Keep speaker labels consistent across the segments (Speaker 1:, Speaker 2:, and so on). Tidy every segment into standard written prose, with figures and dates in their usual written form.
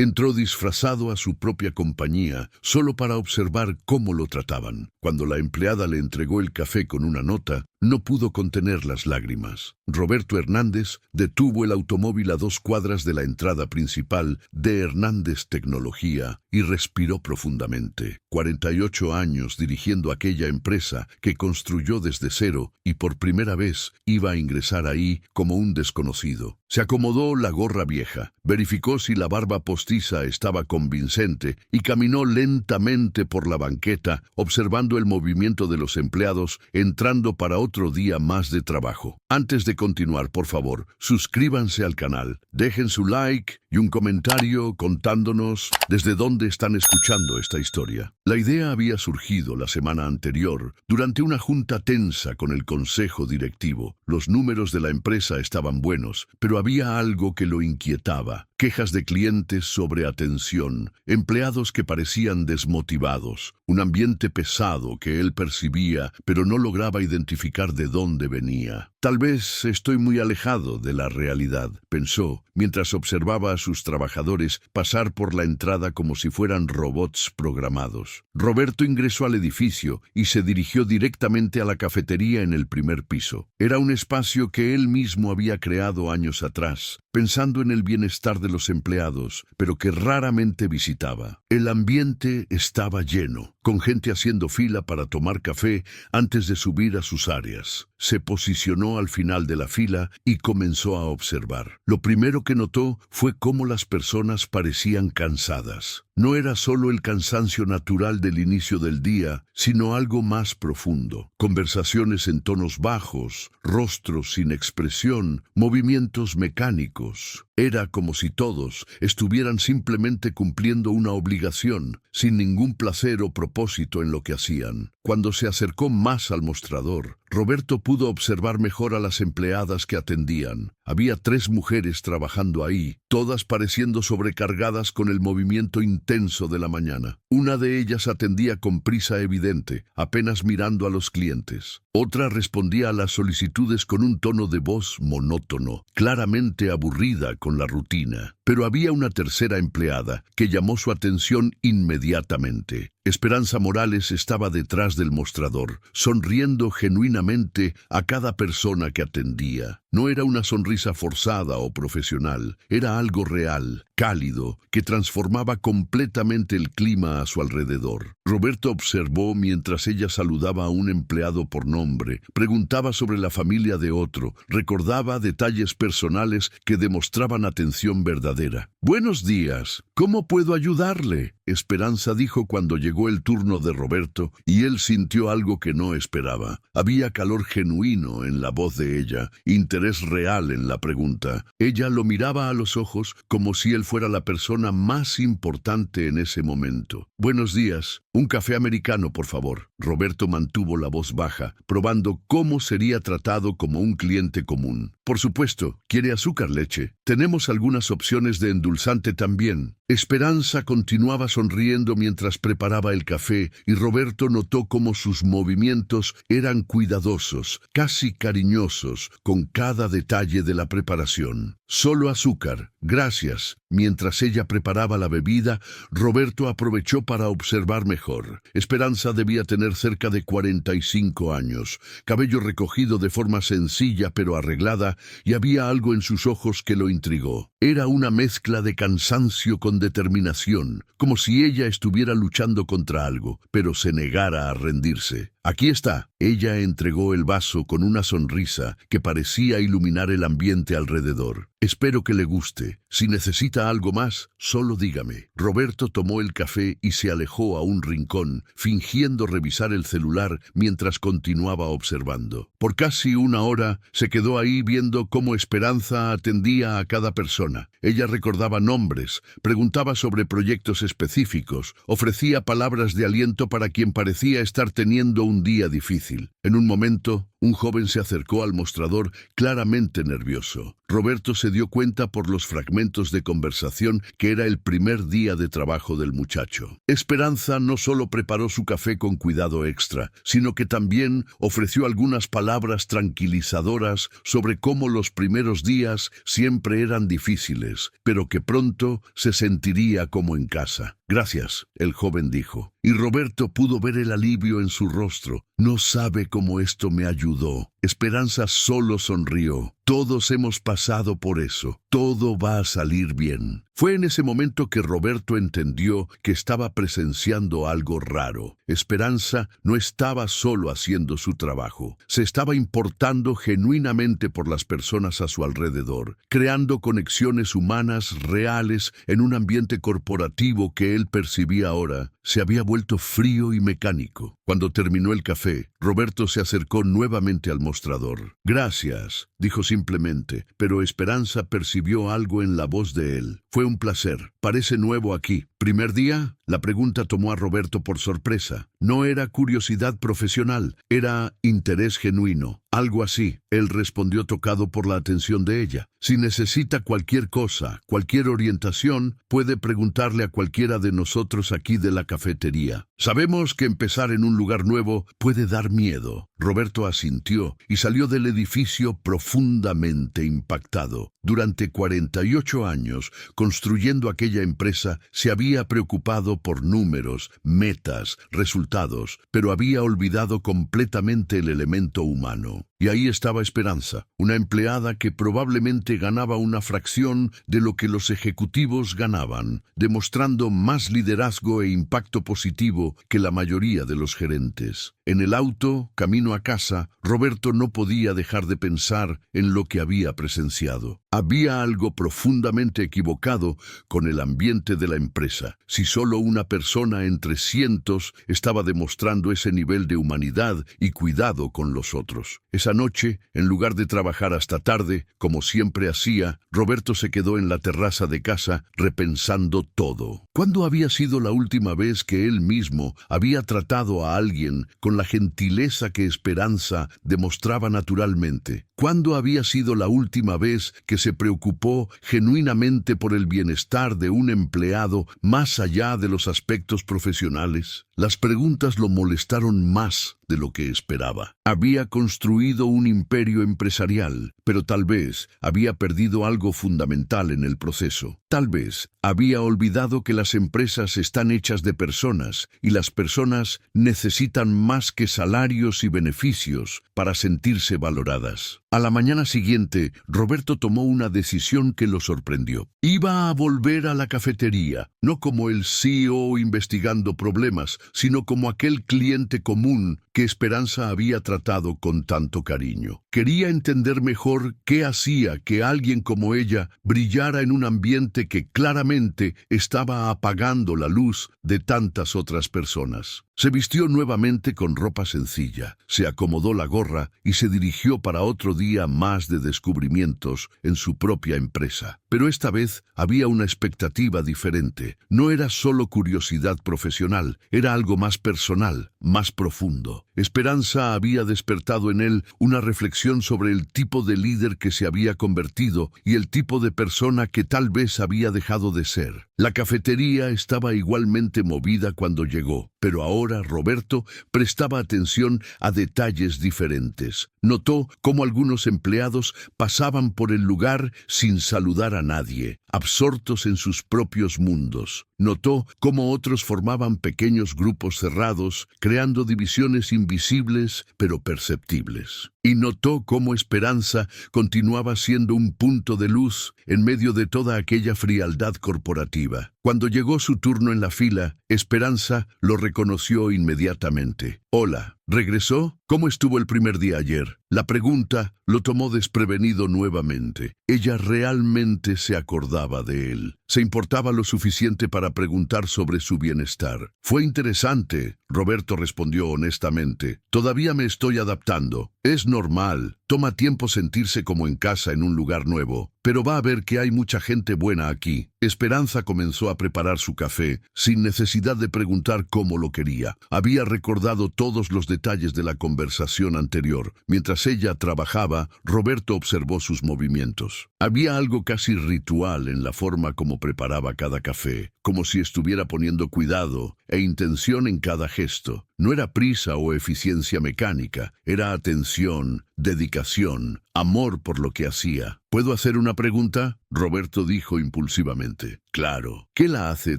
Speaker 1: Entró disfrazado a su propia compañía, solo para observar cómo lo trataban. Cuando la empleada le entregó el café con una nota, no pudo contener las lágrimas. Roberto Hernández detuvo el automóvil a 2 cuadras de la entrada principal de Hernández Tecnología y respiró profundamente. 48 años dirigiendo aquella empresa que construyó desde cero y por primera vez iba a ingresar ahí como un desconocido. Se acomodó la gorra vieja, verificó si la barba postiza estaba convincente y caminó lentamente por la banqueta, observando el movimiento de los empleados entrando para otro día más de trabajo. Antes de continuar, por favor, suscríbanse al canal, dejen su like y un comentario contándonos desde dónde están escuchando esta historia. La idea había surgido la semana anterior, durante una junta tensa con el consejo directivo. Los números de la empresa estaban buenos, pero había algo que lo inquietaba. Quejas de clientes sobre atención, empleados que parecían desmotivados, un ambiente pesado que él percibía, pero no lograba identificar de dónde venía. Tal vez estoy muy alejado de la realidad, pensó, mientras observaba a sus trabajadores pasar por la entrada como si fueran robots programados. Roberto ingresó al edificio y se dirigió directamente a la cafetería en el primer piso. Era un espacio que él mismo había creado años atrás, pensando en el bienestar de los empleados, pero que raramente visitaba. El ambiente estaba lleno, con gente haciendo fila para tomar café antes de subir a sus áreas. Se posicionó al final de la fila y comenzó a observar. Lo primero que notó fue cómo las personas parecían cansadas. No era solo el cansancio natural del inicio del día, sino algo más profundo. Conversaciones en tonos bajos, rostros sin expresión, movimientos mecánicos. Era como si todos estuvieran simplemente cumpliendo una obligación, sin ningún placer o propósito en lo que hacían. Cuando se acercó más al mostrador, Roberto pudo observar mejor a las empleadas que atendían. Había 3 mujeres trabajando ahí, todas pareciendo sobrecargadas con el movimiento intenso de la mañana. Una de ellas atendía con prisa evidente, apenas mirando a los clientes. Otra respondía a las solicitudes con un tono de voz monótono, claramente aburrida con la rutina. Pero había una tercera empleada que llamó su atención inmediatamente. Esperanza Morales estaba detrás del mostrador, sonriendo genuinamente a cada persona que atendía. No era una sonrisa forzada o profesional, era algo real, cálido, que transformaba completamente el clima a su alrededor. Roberto observó mientras ella saludaba a un empleado por nombre, preguntaba sobre la familia de otro, recordaba detalles personales que demostraban atención verdadera. «Buenos días, ¿cómo puedo ayudarle?», Esperanza dijo cuando llegó el turno de Roberto, y él sintió algo que no esperaba. Había calor genuino en la voz de ella, interés real en la pregunta. Ella lo miraba a los ojos como si él fuera la persona más importante en ese momento. «Buenos días, un café americano, por favor». Roberto mantuvo la voz baja, probando cómo sería tratado como un cliente común. «Por supuesto, ¿quiere azúcar, leche? Tenemos algunas opciones de endulzante también». Esperanza continuaba sonriendo mientras preparaba el café y Roberto notó cómo sus movimientos eran cuidadosos, casi cariñosos, con cada detalle de la preparación. «Solo azúcar, gracias». Mientras ella preparaba la bebida, Roberto aprovechó para observar mejor. Esperanza debía tener cerca de 45 años, cabello recogido de forma sencilla pero arreglada, y había algo en sus ojos que lo intrigó. Era una mezcla de cansancio con determinación, como si ella estuviera luchando contra algo, pero se negara a rendirse. «Aquí está». Ella entregó el vaso con una sonrisa que parecía iluminar el ambiente alrededor. «Espero que le guste. Si necesita algo más, solo dígame». Roberto tomó el café y se alejó a un rincón, fingiendo revisar el celular mientras continuaba observando. Por casi una hora se quedó ahí viendo cómo Esperanza atendía a cada persona. Ella recordaba nombres, preguntaba sobre proyectos específicos, ofrecía palabras de aliento para quien parecía estar teniendo un día difícil. En un momento, Un joven se acercó al mostrador claramente nervioso. Roberto se dio cuenta por los fragmentos de conversación que era el primer día de trabajo del muchacho. Esperanza no solo preparó su café con cuidado extra, sino que también ofreció algunas palabras tranquilizadoras sobre cómo los primeros días siempre eran difíciles, pero que pronto se sentiría como en casa. «Gracias», el joven dijo, y Roberto pudo ver el alivio en su rostro. «No sabe cómo esto me ayudó». Esperanza solo sonrió. «Todos hemos pasado por eso. Todo va a salir bien». Fue en ese momento que Roberto entendió que estaba presenciando algo raro. Esperanza no estaba solo haciendo su trabajo. Se estaba importando genuinamente por las personas a su alrededor, creando conexiones humanas reales en un ambiente corporativo que él percibía ahora se había vuelto frío y mecánico. Cuando terminó el café, Roberto se acercó nuevamente al mostrador. «Gracias», dijo simplemente, pero Esperanza percibió algo en la voz de él. «Fue un placer. Parece nuevo aquí». ¿Primer día? La pregunta tomó a Roberto por sorpresa. No era curiosidad profesional, era interés genuino. Algo así. Él respondió tocado por la atención de ella. Si necesita cualquier cosa, cualquier orientación, puede preguntarle a cualquiera de nosotros aquí de la cafetería. Sabemos que empezar en un lugar nuevo puede dar miedo. Roberto asintió y salió del edificio profundamente impactado. Durante 48 años, construyendo aquella empresa, se había preocupado por números, metas, resultados, pero había olvidado completamente el elemento humano. Y ahí estaba Esperanza, una empleada que probablemente ganaba una fracción de lo que los ejecutivos ganaban, demostrando más liderazgo e impacto positivo que la mayoría de los gerentes. En el auto, camino a casa, Roberto no podía dejar de pensar en lo que había presenciado. Había algo profundamente equivocado con el ambiente de la empresa. Si solo una persona entre cientos estaba demostrando ese nivel de humanidad y cuidado con los otros. Esa noche, en lugar de trabajar hasta tarde, como siempre hacía, Roberto se quedó en la terraza de casa repensando todo. ¿Cuándo había sido la última vez que él mismo había tratado a alguien con la gentileza que Esperanza demostraba naturalmente? ¿Cuándo había sido la última vez que se preocupó genuinamente por el bienestar de un empleado más allá de los aspectos profesionales? Las preguntas lo molestaron más de lo que esperaba. Había construido un imperio empresarial, pero tal vez había perdido algo fundamental en el proceso. Tal vez había olvidado que las empresas están hechas de personas y las personas necesitan más que salarios y beneficios para sentirse valoradas. A la mañana siguiente, Roberto tomó una decisión que lo sorprendió. Iba a volver a la cafetería, no como el CEO investigando problemas, sino como aquel cliente común que Esperanza había tratado con tanto cariño. Quería entender mejor qué hacía que alguien como ella brillara en un ambiente que claramente estaba apagando la luz de tantas otras personas. Se vistió nuevamente con ropa sencilla, se acomodó la gorra y se dirigió para otro día más de descubrimientos en su propia empresa. Pero esta vez había una expectativa diferente. No era solo curiosidad profesional, era algo más personal, más profundo. Esperanza había despertado en él una reflexión sobre el tipo de líder que se había convertido y el tipo de persona que tal vez había dejado de ser. La cafetería estaba igualmente movida cuando llegó, pero ahora Roberto prestaba atención a detalles diferentes. Notó cómo algunos empleados pasaban por el lugar sin saludar a nadie, absortos en sus propios mundos. Notó cómo otros formaban pequeños grupos cerrados, creando divisiones invisibles pero perceptibles. Y notó cómo Esperanza continuaba siendo un punto de luz en medio de toda aquella frialdad corporativa. Cuando llegó su turno en la fila, Esperanza lo reconoció inmediatamente. «Hola, ¿regresó? ¿Cómo estuvo el primer día ayer?» La pregunta lo tomó desprevenido nuevamente. Ella realmente se acordaba de él. Se importaba lo suficiente para preguntar sobre su bienestar. «Fue interesante», Roberto respondió honestamente. «Todavía me estoy adaptando. Es normal. Toma tiempo sentirse como en casa en un lugar nuevo. Pero va a ver que hay mucha gente buena aquí». Esperanza comenzó a preparar su café sin necesidad de preguntar cómo lo quería. Había recordado todos los detalles detalles de la conversación anterior. Mientras ella trabajaba, Roberto observó sus movimientos. Había algo casi ritual en la forma como preparaba cada café, como si estuviera poniendo cuidado e intención en cada gesto. No era prisa o eficiencia mecánica, era atención, dedicación, amor por lo que hacía. ¿Puedo hacer una pregunta?, Roberto dijo impulsivamente. Claro. ¿Qué la hace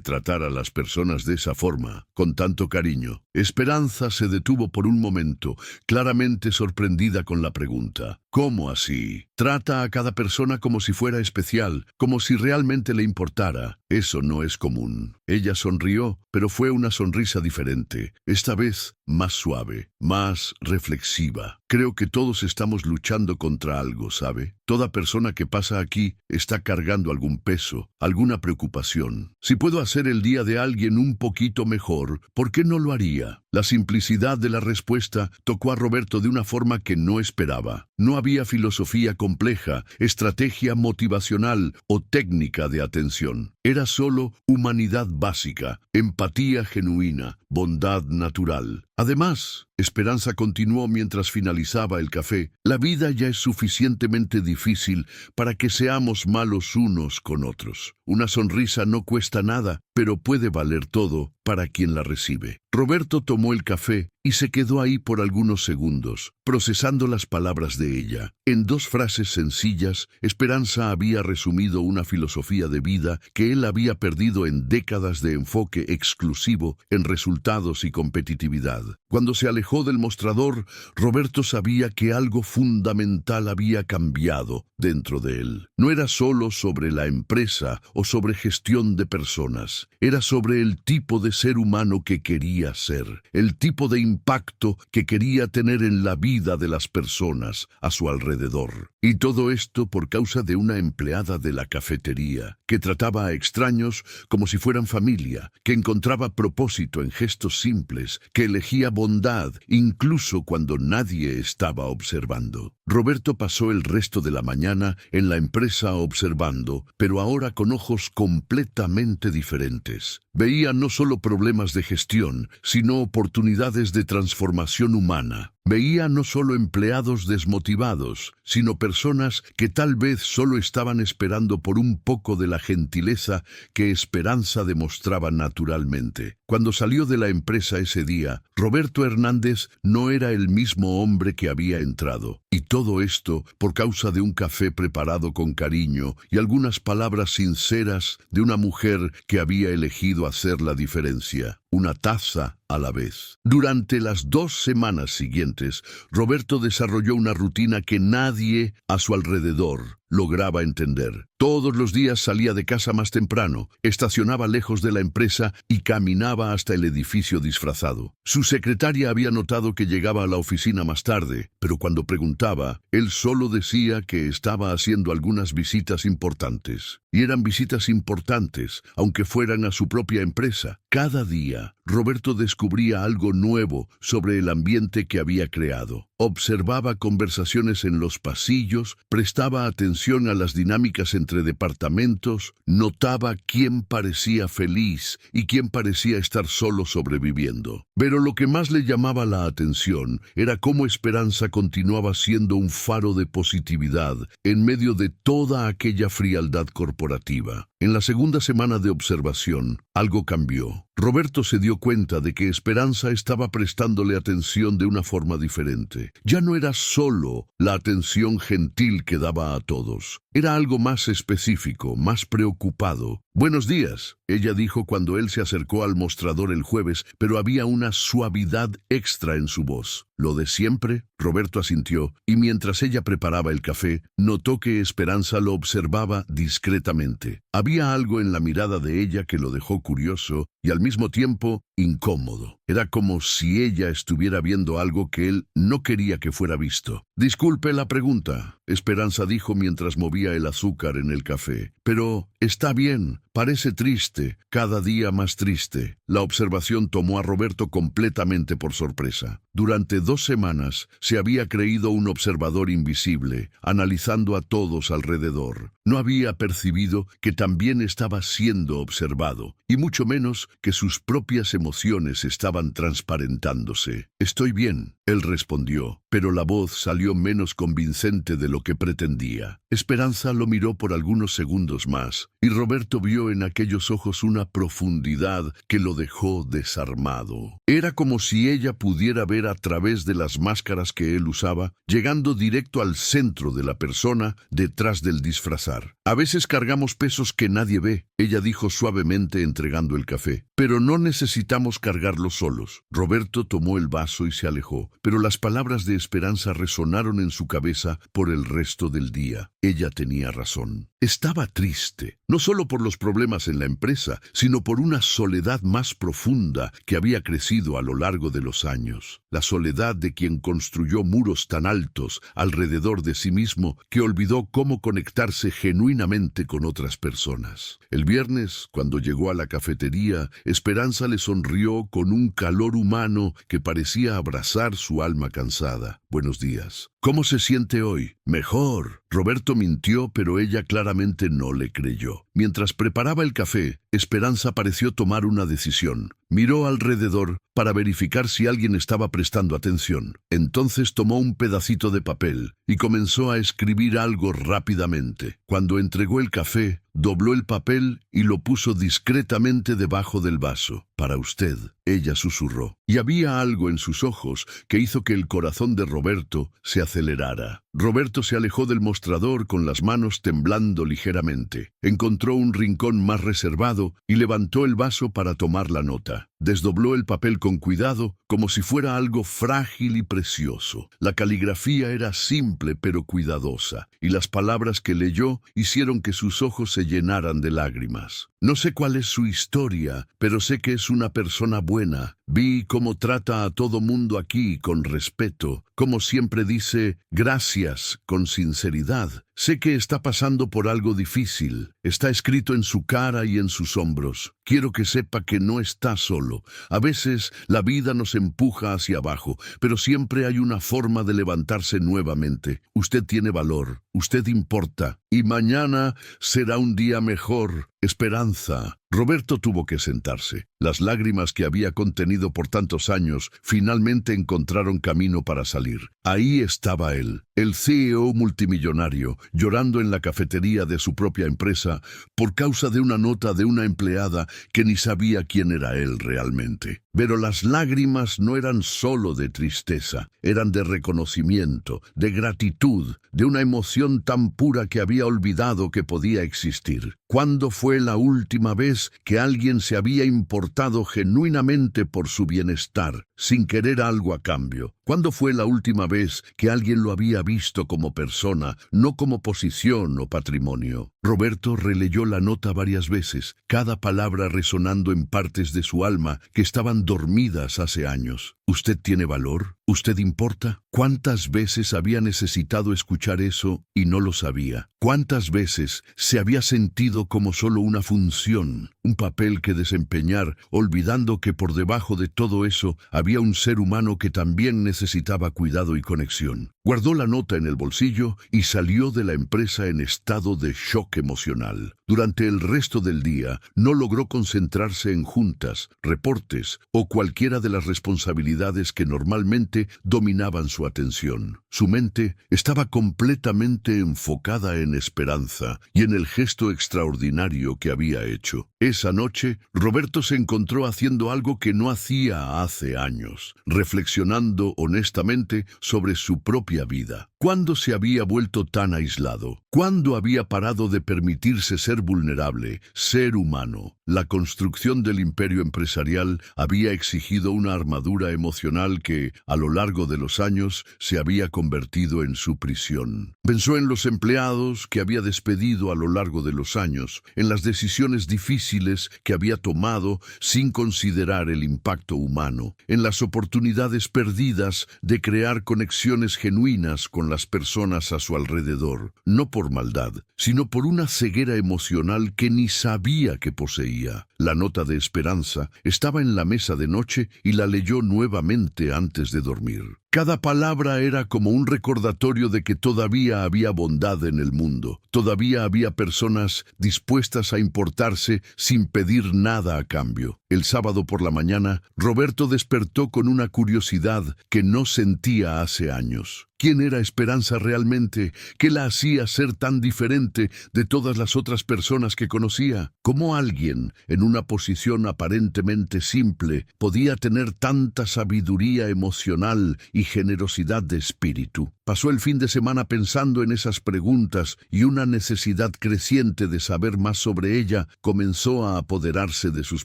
Speaker 1: tratar a las personas de esa forma, con tanto cariño? Esperanza se detuvo por un momento, claramente sorprendida con la pregunta. ¿Cómo así? Trata a cada persona como si fuera especial, como si realmente le importara. Eso no es común. Ella sonrió, pero fue una sonrisa diferente. Esta vez más suave, más reflexiva. Creo que todos estamos luchando contra algo, ¿sabe? Toda persona que pasa aquí está cargando algún peso, alguna preocupación. Si puedo hacer el día de alguien un poquito mejor, ¿por qué no lo haría? La simplicidad de la respuesta tocó a Roberto de una forma que no esperaba. No había filosofía compleja, estrategia motivacional o técnica de atención. Era solo humanidad básica, empatía genuina, bondad natural. Además, Esperanza continuó mientras finalizaba el café, la vida ya es suficientemente difícil para que seamos malos unos con otros. Una sonrisa no cuesta nada, pero puede valer todo para quien la recibe. Roberto tomó el café y se quedó ahí por algunos segundos, procesando las palabras de ella. En 2 frases sencillas, Esperanza había resumido una filosofía de vida que él había perdido en décadas de enfoque exclusivo en resultados y competitividad. Cuando se alejó del mostrador, Roberto sabía que algo fundamental había cambiado dentro de él. No era solo sobre la empresa o sobre gestión de personas, era sobre el tipo de ser humano que quería ser, el tipo de impacto que quería tener en la vida de las personas a su alrededor. Y todo esto por causa de una empleada de la cafetería, que trataba a extraños como si fueran familia, que encontraba propósito en gestos simples, que elegía bondad incluso cuando nadie estaba observando. Roberto pasó el resto de la mañana en la empresa observando, pero ahora con ojos completamente diferentes. Veía no solo problemas de gestión, sino oportunidades de transformación humana. Veía no solo empleados desmotivados, sino personas que tal vez solo estaban esperando por un poco de la gentileza que Esperanza demostraba naturalmente. Cuando salió de la empresa ese día, Roberto Hernández no era el mismo hombre que había entrado. Y todo esto por causa de un café preparado con cariño y algunas palabras sinceras de una mujer que había elegido hacer la diferencia. Una taza a la vez. Durante las 2 semanas siguientes, Roberto desarrolló una rutina que nadie a su alrededor lograba entender. Todos los días salía de casa más temprano, estacionaba lejos de la empresa y caminaba hasta el edificio disfrazado. Su secretaria había notado que llegaba a la oficina más tarde, pero cuando preguntaba, él solo decía que estaba haciendo algunas visitas importantes. Y eran visitas importantes, aunque fueran a su propia empresa. Cada día, Roberto descubría algo nuevo sobre el ambiente que había creado. Observaba conversaciones en los pasillos, prestaba atención a las dinámicas entre departamentos, notaba quién parecía feliz y quién parecía estar solo sobreviviendo. Pero lo que más le llamaba la atención era cómo Esperanza continuaba siendo un faro de positividad en medio de toda aquella frialdad corporativa. En la segunda semana de observación, algo cambió. Roberto se dio cuenta de que Esperanza estaba prestándole atención de una forma diferente. Ya no era solo la atención gentil que daba a todos. Era algo más específico, más preocupado. «Buenos días», ella dijo cuando él se acercó al mostrador el jueves, pero había una suavidad extra en su voz. «¿Lo de siempre?», Roberto asintió, y mientras ella preparaba el café, notó que Esperanza lo observaba discretamente. Había algo en la mirada de ella que lo dejó curioso y al mismo tiempo incómodo. Era como si ella estuviera viendo algo que él no quería que fuera visto. «Disculpe la pregunta», Esperanza dijo mientras movía el azúcar en el café, Pero está bien, parece triste, cada día más triste. La observación tomó a Roberto completamente por sorpresa. Durante 2 semanas se había creído un observador invisible, analizando a todos alrededor. No había percibido que también estaba siendo observado, y mucho menos que sus propias emociones estaban transparentándose. «Estoy bien», él respondió, pero la voz salió menos convincente de lo que pretendía. Esperanza lo miró por algunos segundos más, y Roberto vio en aquellos ojos una profundidad que lo dejó desarmado. Era como si ella pudiera ver a través de las máscaras que él usaba, llegando directo al centro de la persona detrás del disfrazar. «A veces cargamos pesos que nadie ve», ella dijo suavemente entregando el café. «Pero no necesitamos cargarlos solos». Roberto tomó el vaso y se alejó, pero las palabras de Esperanza resonaron en su cabeza por el resto del día. Ella tenía razón. Estaba triste, no solo por los problemas en la empresa, sino por una soledad más profunda que había crecido a lo largo de los años. La soledad de quien construyó muros tan altos alrededor de sí mismo que olvidó cómo conectarse genuinamente con otras personas. El viernes, cuando llegó a la cafetería, Esperanza le sonrió con un calor humano que parecía abrazar su alma cansada. «Buenos días. ¿Cómo se siente hoy?» «Mejor». Roberto mintió, pero ella claramente no le creyó. Mientras preparaba el café, Esperanza pareció tomar una decisión. Miró alrededor para verificar si alguien estaba prestando atención. Entonces tomó un pedacito de papel y comenzó a escribir algo rápidamente. Cuando entregó el café, dobló el papel y lo puso discretamente debajo del vaso. «Para usted», ella susurró. Y había algo en sus ojos que hizo que el corazón de Roberto se acelerara. Roberto se alejó del mostrador con las manos temblando ligeramente. Encontró un rincón más reservado y levantó el vaso para tomar la nota. Desdobló el papel con cuidado, como si fuera algo frágil y precioso. La caligrafía era simple pero cuidadosa, y las palabras que leyó hicieron que sus ojos se llenaran de lágrimas. «No sé cuál es su historia, pero sé que es una persona buena. Vi cómo trata a todo mundo aquí con respeto, como siempre dice gracias con sinceridad. Sé que está pasando por algo difícil. Está escrito en su cara y en sus hombros. Quiero que sepa que no está solo. A veces la vida nos empuja hacia abajo, pero siempre hay una forma de levantarse nuevamente. Usted tiene valor, usted importa, y mañana será un día mejor. Esperanza». Roberto tuvo que sentarse. Las lágrimas que había contenido por tantos años finalmente encontraron camino para salir. Ahí estaba él, el CEO multimillonario, llorando en la cafetería de su propia empresa por causa de una nota de una empleada que ni sabía quién era él realmente. Pero las lágrimas no eran solo de tristeza, eran de reconocimiento, de gratitud, de una emoción tan pura que había olvidado que podía existir. ¿Cuándo fue la última vez que alguien se había importado genuinamente por su bienestar, sin querer algo a cambio? ¿Cuándo fue la última vez que alguien lo había visto como persona, no como posición o patrimonio? Roberto releyó la nota varias veces, cada palabra resonando en partes de su alma que estaban dormidas hace años. «¿Usted tiene valor? ¿Usted importa?» ¿Cuántas veces había necesitado escuchar eso y no lo sabía? ¿Cuántas veces se había sentido como solo una función, un papel que desempeñar, olvidando que por debajo de todo eso había un ser humano que también necesitaba cuidado y conexión? Guardó la nota en el bolsillo y salió de la empresa en estado de shock emocional. Durante el resto del día no logró concentrarse en juntas, reportes o cualquiera de las responsabilidades que normalmente dominaban su atención. Su mente estaba completamente enfocada en Esperanza y en el gesto extraordinario que había hecho. Esa noche, Roberto se encontró haciendo algo que no hacía hace años, reflexionando honestamente sobre su propia vida. ¿Cuándo se había vuelto tan aislado? ¿Cuándo había parado de permitirse ser vulnerable, ser humano? La construcción del imperio empresarial había exigido una armadura emocional que, a lo largo de los años, se había convertido en su prisión. Pensó en los empleados que había despedido a lo largo de los años, en las decisiones difíciles que había tomado sin considerar el impacto humano, en las oportunidades perdidas de crear conexiones genuinas con las personas a su alrededor, no por maldad, sino por una ceguera emocional que ni sabía que poseía. La nota de Esperanza estaba en la mesa de noche y la leyó nuevamente antes de dormir. Cada palabra era como un recordatorio de que todavía había bondad en el mundo, todavía había personas dispuestas a importarse sin pedir nada a cambio. El sábado por la mañana, Roberto despertó con una curiosidad que no sentía hace años. ¿Quién era Esperanza realmente? ¿Qué la hacía ser tan diferente de todas las otras personas que conocía? ¿Cómo alguien, en una posición aparentemente simple, podía tener tanta sabiduría emocional y generosidad de espíritu? Pasó el fin de semana pensando en esas preguntas y una necesidad creciente de saber más sobre ella comenzó a apoderarse de sus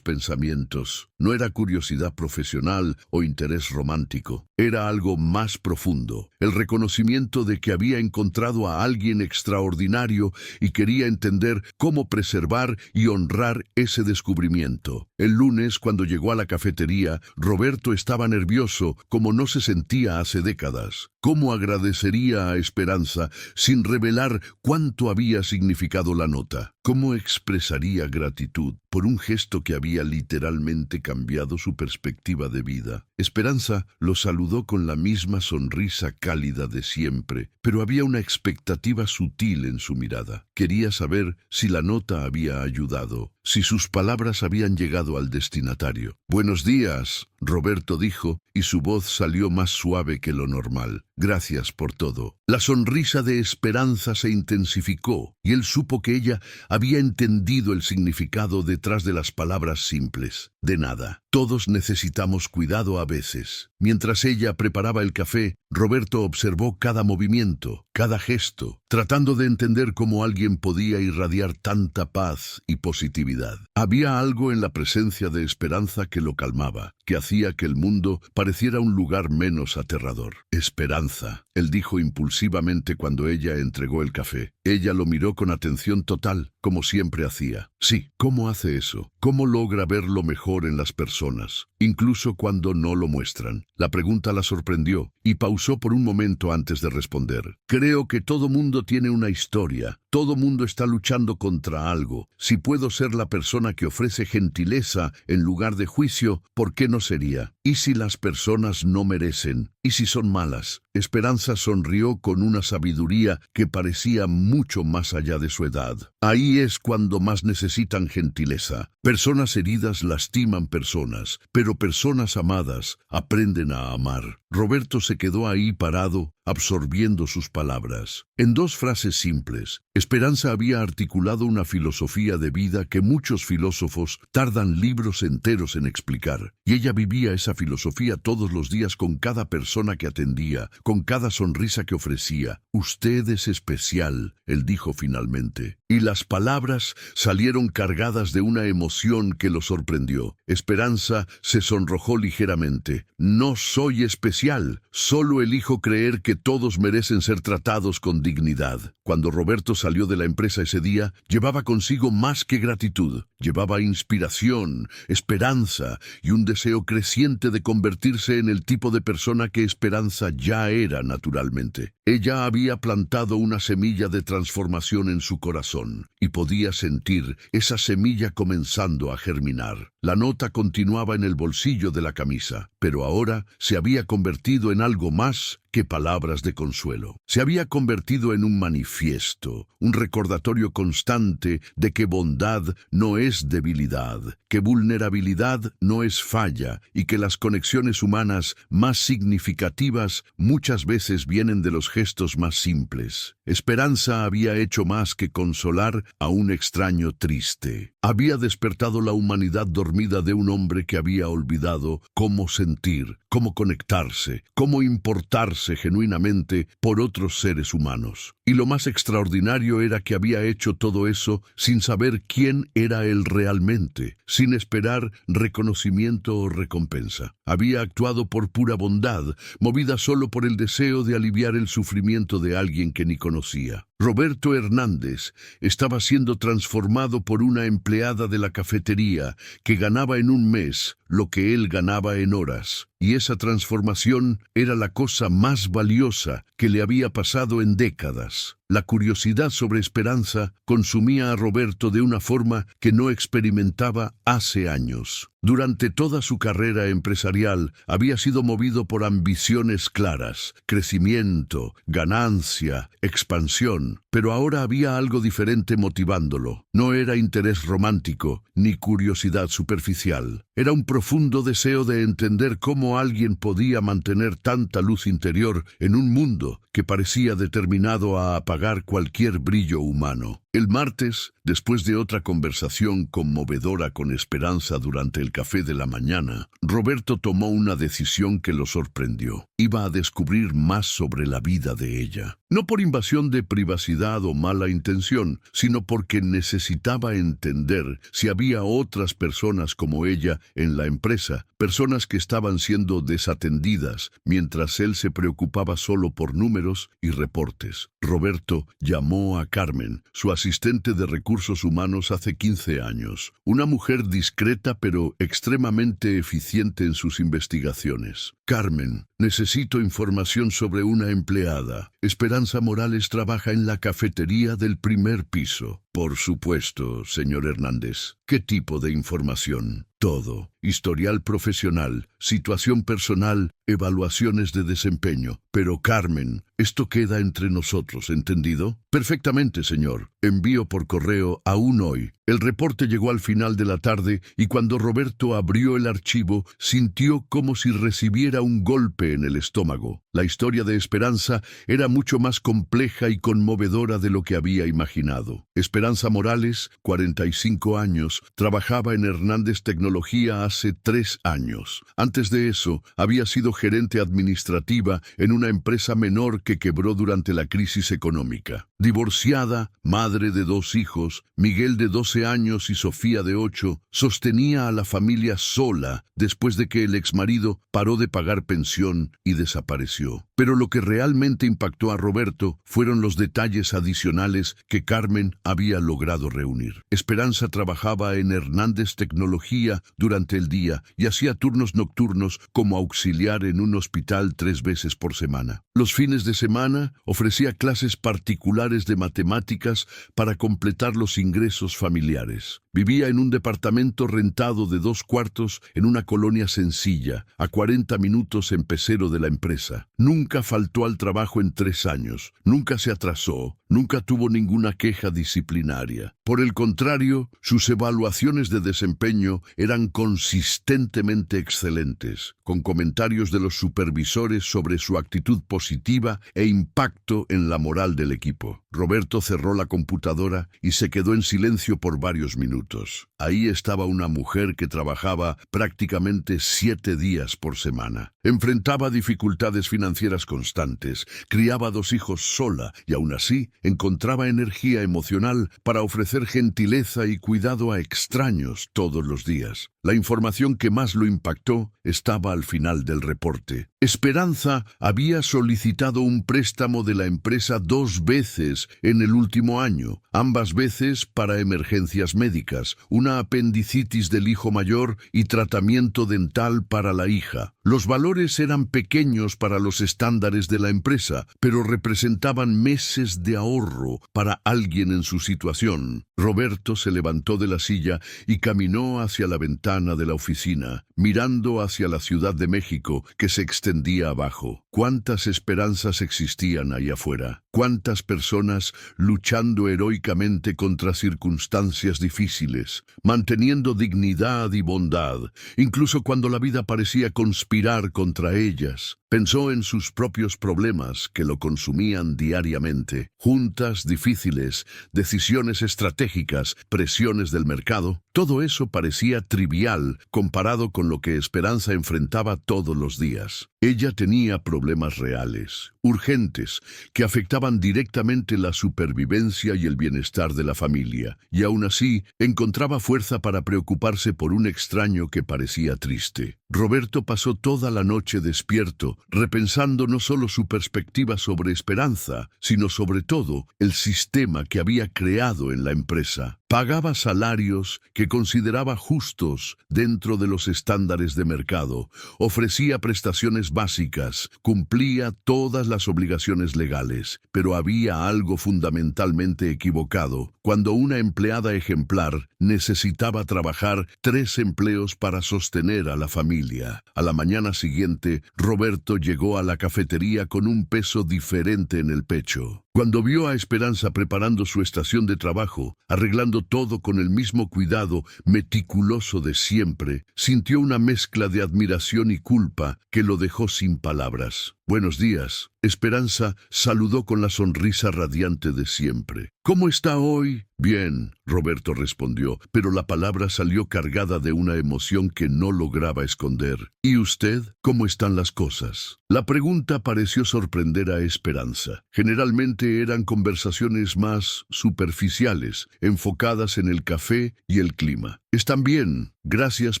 Speaker 1: pensamientos. No era curiosidad profesional o interés romántico, era algo más profundo, el reconocimiento de que había encontrado a alguien extraordinario y quería entender cómo preservar y honrar ese descubrimiento. El lunes, cuando llegó a la cafetería, Roberto estaba nervioso como no se sentía hace décadas. ¿Cómo agradecería a Esperanza sin revelar cuánto había significado la nota? ¿Cómo expresaría gratitud por un gesto que había literalmente cambiado su perspectiva de vida? Esperanza lo saludó con la misma sonrisa cálida de siempre, pero había una expectativa sutil en su mirada. Quería saber si la nota había ayudado, si sus palabras habían llegado al destinatario. «Buenos días», Roberto dijo, y su voz salió más suave que lo normal. «Gracias por todo». La sonrisa de Esperanza se intensificó, y él supo que ella había entendido el significado detrás de las palabras simples. «De nada. Todos necesitamos cuidado a veces». Mientras ella preparaba el café, Roberto observó cada movimiento, cada gesto, tratando de entender cómo alguien podía irradiar tanta paz y positividad. Había algo en la presencia de Esperanza que lo calmaba, que hacía que el mundo pareciera un lugar menos aterrador. «Esperanza», él dijo impulsivamente cuando ella entregó el café. Ella lo miró con atención total, como siempre hacía. «Sí, ¿cómo hace eso? ¿Cómo logra ver lo mejor en las personas, incluso cuando no lo muestran?» La pregunta la sorprendió y pausó por un momento antes de responder. «Creo que todo mundo tiene una historia. Todo mundo está luchando contra algo. Si puedo ser la persona que ofrece gentileza en lugar de juicio, ¿por qué no sería? ¿Y si las personas no merecen? ¿Y si son malas?» Esperanza sonrió con una sabiduría que parecía mucho más allá de su edad. «Ahí es cuando más necesitan gentileza. Personas heridas lastiman personas, pero personas amadas aprenden a amar». Roberto se quedó ahí parado, absorbiendo sus palabras. En dos frases simples, Esperanza había articulado una filosofía de vida que muchos filósofos tardan libros enteros en explicar, y ella vivía esa filosofía todos los días con cada persona que atendía, con cada sonrisa que ofrecía. «Usted es especial», él dijo finalmente, y las palabras salieron cargadas de una emoción que lo sorprendió. Esperanza se sonrojó ligeramente. «No soy especial, solo elijo creer que todos merecen ser tratados con dignidad». Cuando Roberto salió de la empresa ese día, llevaba consigo más que gratitud. Llevaba inspiración, esperanza y un deseo creciente de convertirse en el tipo de persona que Esperanza ya era naturalmente. Ella había plantado una semilla de transformación en su corazón y podía sentir esa semilla comenzando a germinar. La nota continuaba en el bolsillo de la camisa, pero ahora se había convertido en algo más que palabras de consuelo. Se había convertido en un manifiesto, un recordatorio constante de que bondad no es debilidad, que vulnerabilidad no es falla y que las conexiones humanas más significativas muchas veces vienen de los gestos más simples. Esperanza había hecho más que consolar a un extraño triste. Había despertado la humanidad dormida de un hombre que había olvidado cómo sentir, cómo conectarse, cómo importarse genuinamente por otros seres humanos. Y lo más extraordinario era que había hecho todo eso sin saber quién era él realmente, sin esperar reconocimiento o recompensa. Había actuado por pura bondad, movida solo por el deseo de aliviar el sufrimiento de alguien que ni conocía. Roberto Hernández estaba siendo transformado por una empleada de la cafetería que ganaba en un mes lo que él ganaba en horas. y esa transformación era la cosa más valiosa que le había pasado en décadas. La curiosidad sobre Esperanza consumía a Roberto de una forma que no experimentaba hace años. Durante toda su carrera empresarial había sido movido por ambiciones claras, crecimiento, ganancia, expansión, pero ahora había algo diferente motivándolo. No era interés romántico ni curiosidad superficial. Era un profundo deseo de entender cómo alguien podía mantener tanta luz interior en un mundo que parecía determinado a apagar cualquier brillo humano. El martes, después de otra conversación conmovedora con Esperanza durante el café de la mañana, Roberto tomó una decisión que lo sorprendió. Iba a descubrir más sobre la vida de ella. No por invasión de privacidad o mala intención, sino porque necesitaba entender si había otras personas como ella en la empresa, personas que estaban siendo desatendidas mientras él se preocupaba solo por números y reportes. Roberto llamó a Carmen, su asistente de recursos humanos hace 15 años, una mujer discreta pero extremadamente eficiente en sus investigaciones. Carmen, necesito información sobre una empleada. Esperanza Morales trabaja en la cafetería del primer piso. Por supuesto, señor Hernández. ¿Qué tipo de información? Todo. Historial profesional, situación personal, evaluaciones de desempeño. Pero Carmen, esto queda entre nosotros, ¿entendido? Perfectamente, señor. Envío por correo aún hoy. El reporte llegó al final de la tarde y cuando Roberto abrió el archivo, sintió como si recibiera un golpe en el estómago. La historia de Esperanza era mucho más compleja y conmovedora de lo que había imaginado. Esperanza Morales, 45 años, trabajaba en Hernández Tecnología hace 3 años. Antes de eso, había sido gerente administrativa en una empresa menor que quebró durante la crisis económica. Divorciada, madre de 2 hijos, Miguel de 12 años y Sofía de 8, sostenía a la familia sola después de que el exmarido paró de pagar pensión y desapareció. Pero lo que realmente impactó a Roberto fueron los detalles adicionales que Carmen había logrado reunir. Esperanza trabajaba en Hernández Tecnología durante el día y hacía turnos nocturnos como auxiliar en un hospital 3 veces por semana. Los fines de semana ofrecía clases particulares de matemáticas para completar los ingresos familiares. Vivía en un departamento rentado de 2 cuartos en una colonia sencilla, a 40 minutos en Pecero de la empresa. Nunca faltó al trabajo en 3 años, nunca se atrasó, nunca tuvo ninguna queja disciplinaria. Por el contrario, sus evaluaciones de desempeño eran consistentemente excelentes, con comentarios de los supervisores sobre su actitud positiva e impacto en la moral del equipo. Roberto cerró la computadora y se quedó en silencio por varios minutos. Ahí estaba una mujer que trabajaba prácticamente 7 días por semana. Enfrentaba dificultades financieras constantes, criaba 2 hijos sola y aún así encontraba energía emocional para ofrecer gentileza y cuidado a extraños todos los días. La información que más lo impactó estaba al final del reporte. Esperanza había solicitado un préstamo de la empresa 2 veces en el último año, ambas veces para emergencias médicas, una apendicitis del hijo mayor y tratamiento dental para la hija. Los valores eran pequeños para los estándares de la empresa, pero representaban meses de ahorro para alguien en su situación. Roberto se levantó de la silla y caminó hacia la ventana de la oficina, mirando hacia la Ciudad de México que se extendía abajo. ¿Cuántas esperanzas existían ahí afuera? ¿Cuántas personas luchando heroicamente contra circunstancias difíciles, manteniendo dignidad y bondad, incluso cuando la vida parecía conspirar contra ellas? Pensó en sus propios problemas que lo consumían diariamente, juntas difíciles, decisiones estratégicas, presiones del mercado. Todo eso parecía trivial comparado con lo que Esperanza enfrentaba todos los días. Ella tenía problemas reales, urgentes, que afectaban directamente la supervivencia y el bienestar de la familia, y aún así encontraba fuerza para preocuparse por un extraño que parecía triste. Roberto pasó toda la noche despierto, repensando no solo su perspectiva sobre Esperanza, sino sobre todo el sistema que había creado en la empresa. Pagaba salarios que consideraba justos dentro de los estándares de mercado, ofrecía prestaciones básicas, cumplía todas las obligaciones legales, pero había algo fundamentalmente equivocado cuando una empleada ejemplar necesitaba trabajar 3 empleos para sostener a la familia. A la mañana siguiente, Roberto llegó a la cafetería con un peso diferente en el pecho. Cuando vio a Esperanza preparando su estación de trabajo, arreglando todo con el mismo cuidado meticuloso de siempre, sintió una mezcla de admiración y culpa que lo dejó sin palabras. «Buenos días». Esperanza saludó con la sonrisa radiante de siempre. «¿Cómo está hoy?» «Bien», Roberto respondió, pero la palabra salió cargada de una emoción que no lograba esconder. «¿Y usted? ¿Cómo están las cosas?» La pregunta pareció sorprender a Esperanza. Generalmente eran conversaciones más superficiales, enfocadas en el café y el clima. «Están bien, gracias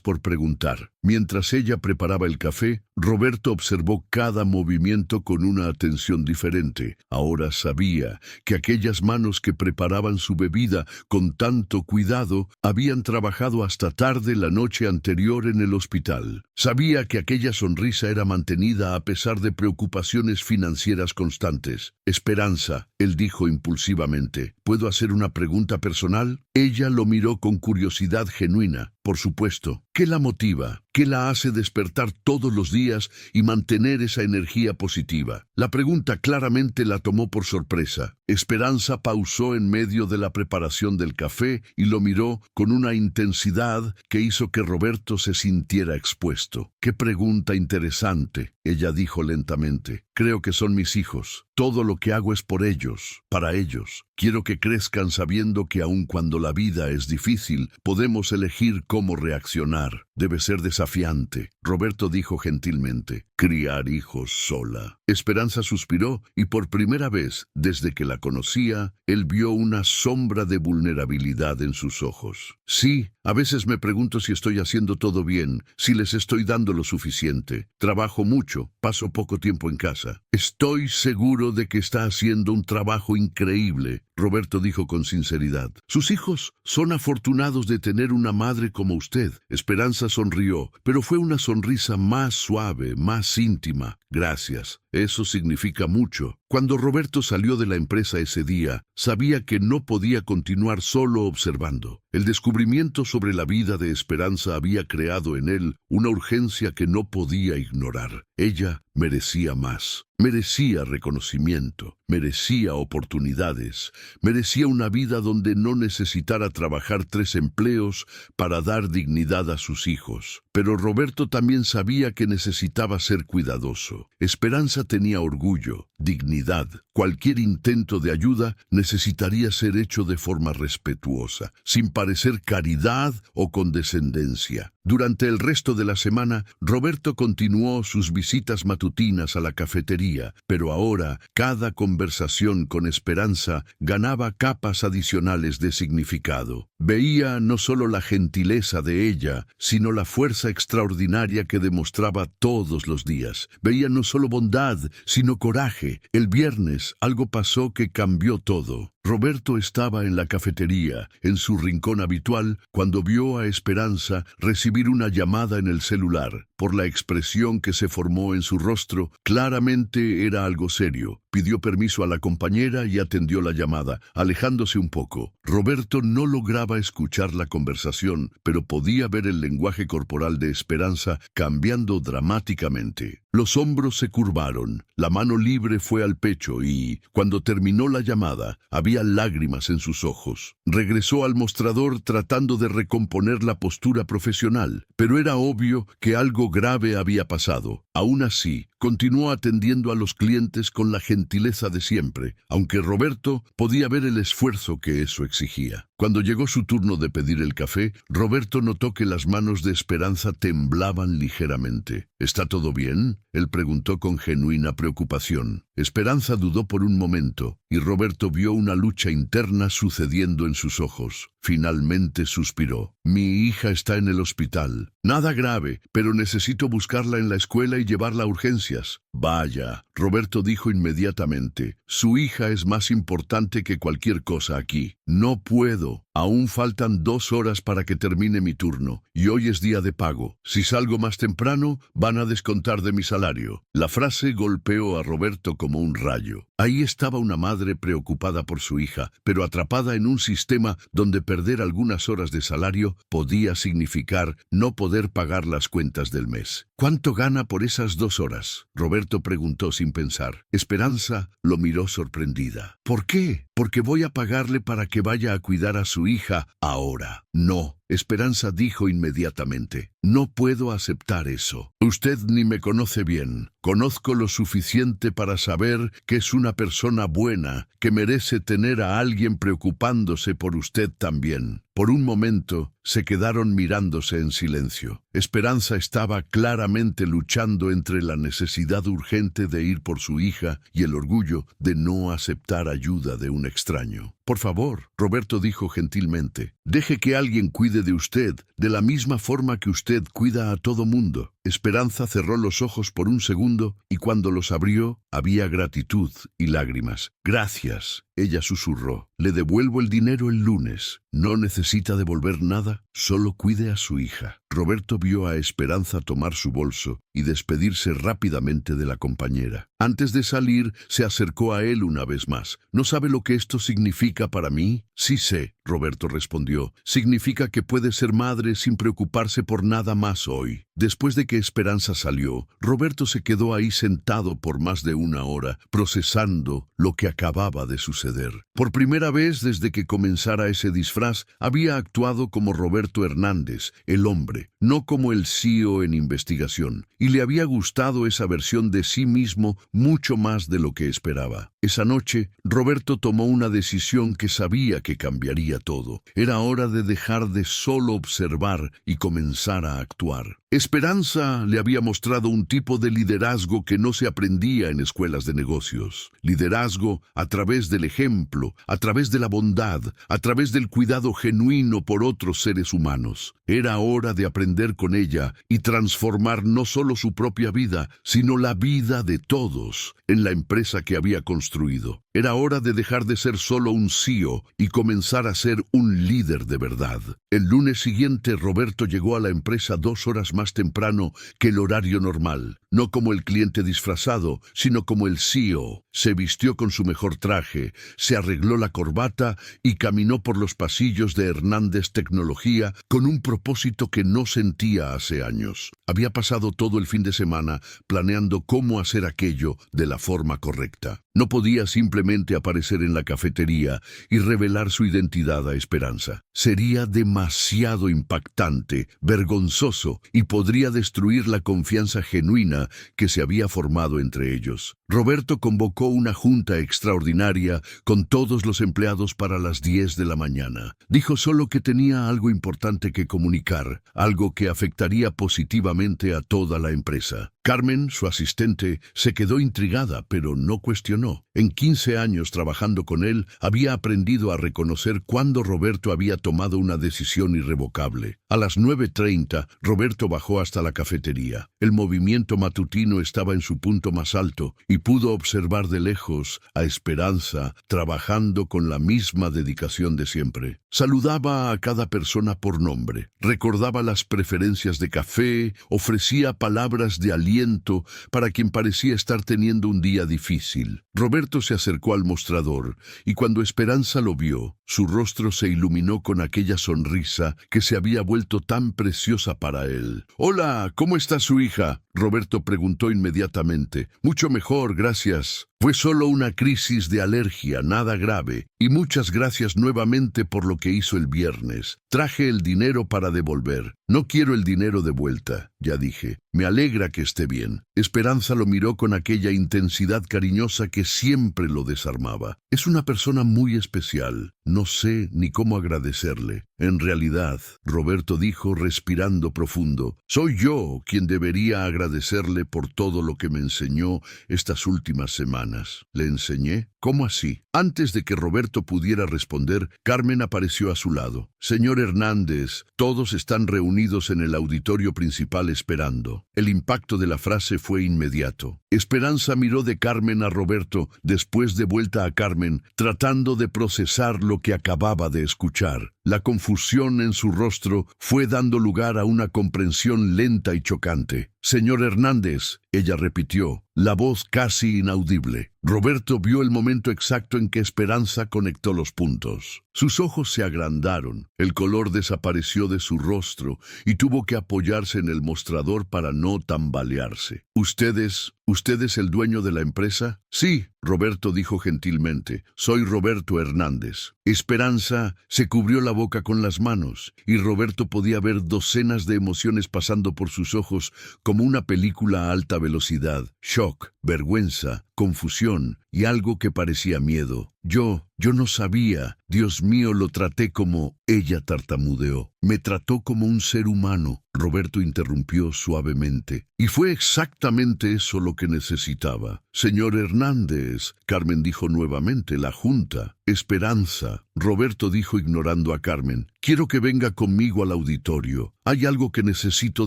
Speaker 1: por preguntar». Mientras ella preparaba el café, Roberto observó cada movimiento con una atención diferente. Ahora sabía que aquellas manos que preparaban su bebida con tanto cuidado habían trabajado hasta tarde la noche anterior en el hospital. Sabía que aquella sonrisa era mantenida a pesar de preocupaciones financieras constantes. «Esperanza», él dijo impulsivamente, «¿puedo hacer una pregunta personal?» Ella lo miró con curiosidad genuina. «Por supuesto». «¿Qué la motiva? ¿Qué la hace despertar todos los días y mantener esa energía positiva?» La pregunta claramente la tomó por sorpresa. Esperanza pausó en medio de la preparación del café y lo miró con una intensidad que hizo que Roberto se sintiera expuesto. «Qué pregunta interesante», ella dijo lentamente. «Creo que son mis hijos. Todo lo que hago es por ellos, para ellos. Quiero que crezcan sabiendo que aun cuando la vida es difícil, podemos elegir cómo reaccionar. Debe ser desafiante», Roberto dijo gentilmente, «criar hijos sola». Esperanza suspiró y por primera vez, desde que la conocía, él vio una sombra de vulnerabilidad en sus ojos. «Sí, a veces me pregunto si estoy haciendo todo bien, si les estoy dando lo suficiente. Trabajo mucho, paso poco tiempo en casa». «Estoy seguro de que está haciendo un trabajo increíble», Roberto dijo con sinceridad. «Sus hijos son afortunados de tener una madre como usted». Esperanza sonrió, pero fue una sonrisa más suave, más íntima. «Gracias. Eso significa mucho». Cuando Roberto salió de la empresa ese día, sabía que no podía continuar solo observando. El descubrimiento sobre la vida de Esperanza había creado en él una urgencia que no podía ignorar. Ella merecía más. Merecía reconocimiento, merecía oportunidades, merecía una vida donde no necesitara trabajar 3 empleos para dar dignidad a sus hijos. Pero Roberto también sabía que necesitaba ser cuidadoso. Esperanza tenía orgullo, dignidad. Cualquier intento de ayuda necesitaría ser hecho de forma respetuosa, sin parecer caridad o condescendencia. Durante el resto de la semana, Roberto continuó sus visitas matutinas a la cafetería, pero ahora cada conversación con Esperanza ganaba capas adicionales de significado. Veía no solo la gentileza de ella, sino la fuerza extraordinaria que demostraba todos los días. Veía no solo bondad, sino coraje. El viernes algo pasó que cambió todo. Roberto estaba en la cafetería, en su rincón habitual, cuando vio a Esperanza recibir una llamada en el celular. Por la expresión que se formó en su rostro, claramente era algo serio. Pidió permiso a la compañera y atendió la llamada, alejándose un poco. Roberto no lograba escuchar la conversación, pero podía ver el lenguaje corporal de Esperanza cambiando dramáticamente. Los hombros se curvaron, la mano libre fue al pecho y, cuando terminó la llamada, había lágrimas en sus ojos. Regresó al mostrador tratando de recomponer la postura profesional, pero era obvio que algo grave había pasado. Aún así, continuó atendiendo a los clientes con la gentileza de siempre, aunque Roberto podía ver el esfuerzo que eso exigía. Cuando llegó su turno de pedir el café, Roberto notó que las manos de Esperanza temblaban ligeramente. ¿Está todo bien?, él preguntó con genuina preocupación. Esperanza dudó por un momento. y Roberto vio una lucha interna sucediendo en sus ojos. Finalmente suspiró. Mi hija está en el hospital. Nada grave, pero necesito buscarla en la escuela y llevarla a urgencias. Vaya, Roberto dijo inmediatamente. Su hija es más importante que cualquier cosa aquí. No puedo. Aún faltan 2 horas para que termine mi turno, y hoy es día de pago. Si salgo más temprano, van a descontar de mi salario. La frase golpeó a Roberto como un rayo. Ahí estaba una madre preocupada por su hija, pero atrapada en un sistema donde perder algunas horas de salario podía significar no poder pagar las cuentas del mes. ¿Cuánto gana por esas 2 horas? Roberto preguntó sin pensar. Esperanza lo miró sorprendida. ¿Por qué? Porque voy a pagarle para que vaya a cuidar a su hija ahora. No. Esperanza dijo inmediatamente. No puedo aceptar eso. Usted ni me conoce bien. Conozco lo suficiente para saber que es una persona buena, que merece tener a alguien preocupándose por usted también. Por un momento, se quedaron mirándose en silencio. Esperanza estaba claramente luchando entre la necesidad urgente de ir por su hija y el orgullo de no aceptar ayuda de un extraño. Por favor, Roberto dijo gentilmente, deje que alguien cuide de usted de la misma forma que usted cuida a todo mundo. Esperanza cerró los ojos por un segundo y cuando los abrió había gratitud y lágrimas. Gracias, ella susurró. Le devuelvo el dinero el lunes. No necesita devolver nada, solo cuide a su hija. Roberto vio a Esperanza tomar su bolso y despedirse rápidamente de la compañera. Antes de salir, se acercó a él una vez más. ¿No sabe lo que esto significa para mí? Sí sé, Roberto respondió. Significa que puede ser madre sin preocuparse por nada más hoy. Después de que Esperanza salió, Roberto se quedó ahí sentado por más de 1 hora, procesando lo que acababa de suceder. Por primera vez desde que comenzara ese disfraz, había actuado como Roberto Hernández, el hombre, no como el CEO en investigación, y le había gustado esa versión de sí mismo mucho más de lo que esperaba. Esa noche, Roberto tomó una decisión que sabía que cambiaría todo. Era hora de dejar de solo observar y comenzar a actuar. Esperanza le había mostrado un tipo de liderazgo que no se aprendía en escuelas de negocios. Liderazgo a través del ejemplo, a través de la bondad, a través del cuidado genuino por otros seres humanos. Era hora de aprender con ella y transformar no solo su propia vida, sino la vida de todos en la empresa que había construido. Era hora de dejar de ser solo un CEO y comenzar a ser un líder de verdad. El lunes siguiente, Roberto llegó a la empresa 2 horas más temprano que el horario normal. No como el cliente disfrazado, sino como el CEO. Se vistió con su mejor traje, se arregló la corbata y caminó por los pasillos de Hernández Tecnología con un propósito que no sentía hace años. Había pasado todo el fin de semana planeando cómo hacer aquello de la forma correcta. No podía simplemente aparecer en la cafetería y revelar su identidad a Esperanza. Sería demasiado impactante, vergonzoso y podría destruir la confianza genuina que se había formado entre ellos. Roberto convocó una junta extraordinaria con todos los empleados para las 10 de la mañana. Dijo solo que tenía algo importante que comunicar, algo que afectaría positivamente a toda la empresa. Carmen, su asistente, se quedó intrigada, pero no cuestionó. En 15 años trabajando con él, había aprendido a reconocer cuándo Roberto había tomado una decisión irrevocable. A las 9:30, Roberto bajó hasta la cafetería. El movimiento matutino estaba en su punto más alto y pudo observar de lejos a Esperanza trabajando con la misma dedicación de siempre. Saludaba a cada persona por nombre, recordaba las preferencias de café, ofrecía palabras de aliento para quien parecía estar teniendo un día difícil. Roberto se acercó al mostrador y cuando Esperanza lo vio, su rostro se iluminó con aquella sonrisa que se había vuelto tan preciosa para él. «Hola, ¿cómo está su hija?», Roberto preguntó inmediatamente. «Mucho mejor, gracias. Fue solo una crisis de alergia, nada grave, y muchas gracias nuevamente por lo que hizo el viernes. Traje el dinero para devolver. No quiero el dinero de vuelta, ya dije. Me alegra que esté bien». Esperanza lo miró con aquella intensidad cariñosa que siempre lo desarmaba. «Es una persona muy especial. No sé ni cómo agradecerle». «En realidad», Roberto dijo respirando profundo, «soy yo quien debería agradecerle por todo lo que me enseñó estas últimas semanas». «¿Le enseñé? ¿Cómo así?». Antes de que Roberto pudiera responder, Carmen apareció a su lado. Señor Hernández, todos están reunidos en el auditorio principal esperando. El impacto de la frase fue inmediato. Esperanza miró de Carmen a Roberto, después de vuelta a Carmen, tratando de procesar lo que acababa de escuchar. La confusión en su rostro fue dando lugar a una comprensión lenta y chocante. Señor Hernández, ella repitió, la voz casi inaudible. Roberto vio el momento exacto en que Esperanza conectó los puntos. Sus ojos se agrandaron, el color desapareció de su rostro y tuvo que apoyarse en el mostrador para no tambalearse. ¿Usted es el dueño de la empresa? Sí, Roberto dijo gentilmente. Soy Roberto Hernández. Esperanza se cubrió la boca con las manos y Roberto podía ver docenas de emociones pasando por sus ojos como una película a alta velocidad. Shock, vergüenza, confusión y algo que parecía miedo. Yo no sabía. Dios mío, lo traté como... Ella tartamudeó. Me trató como un ser humano. Roberto interrumpió suavemente. Y fue exactamente eso lo que necesitaba. Señor Hernández, Carmen dijo nuevamente, la junta. Esperanza. Roberto dijo ignorando a Carmen. Quiero que venga conmigo al auditorio. Hay algo que necesito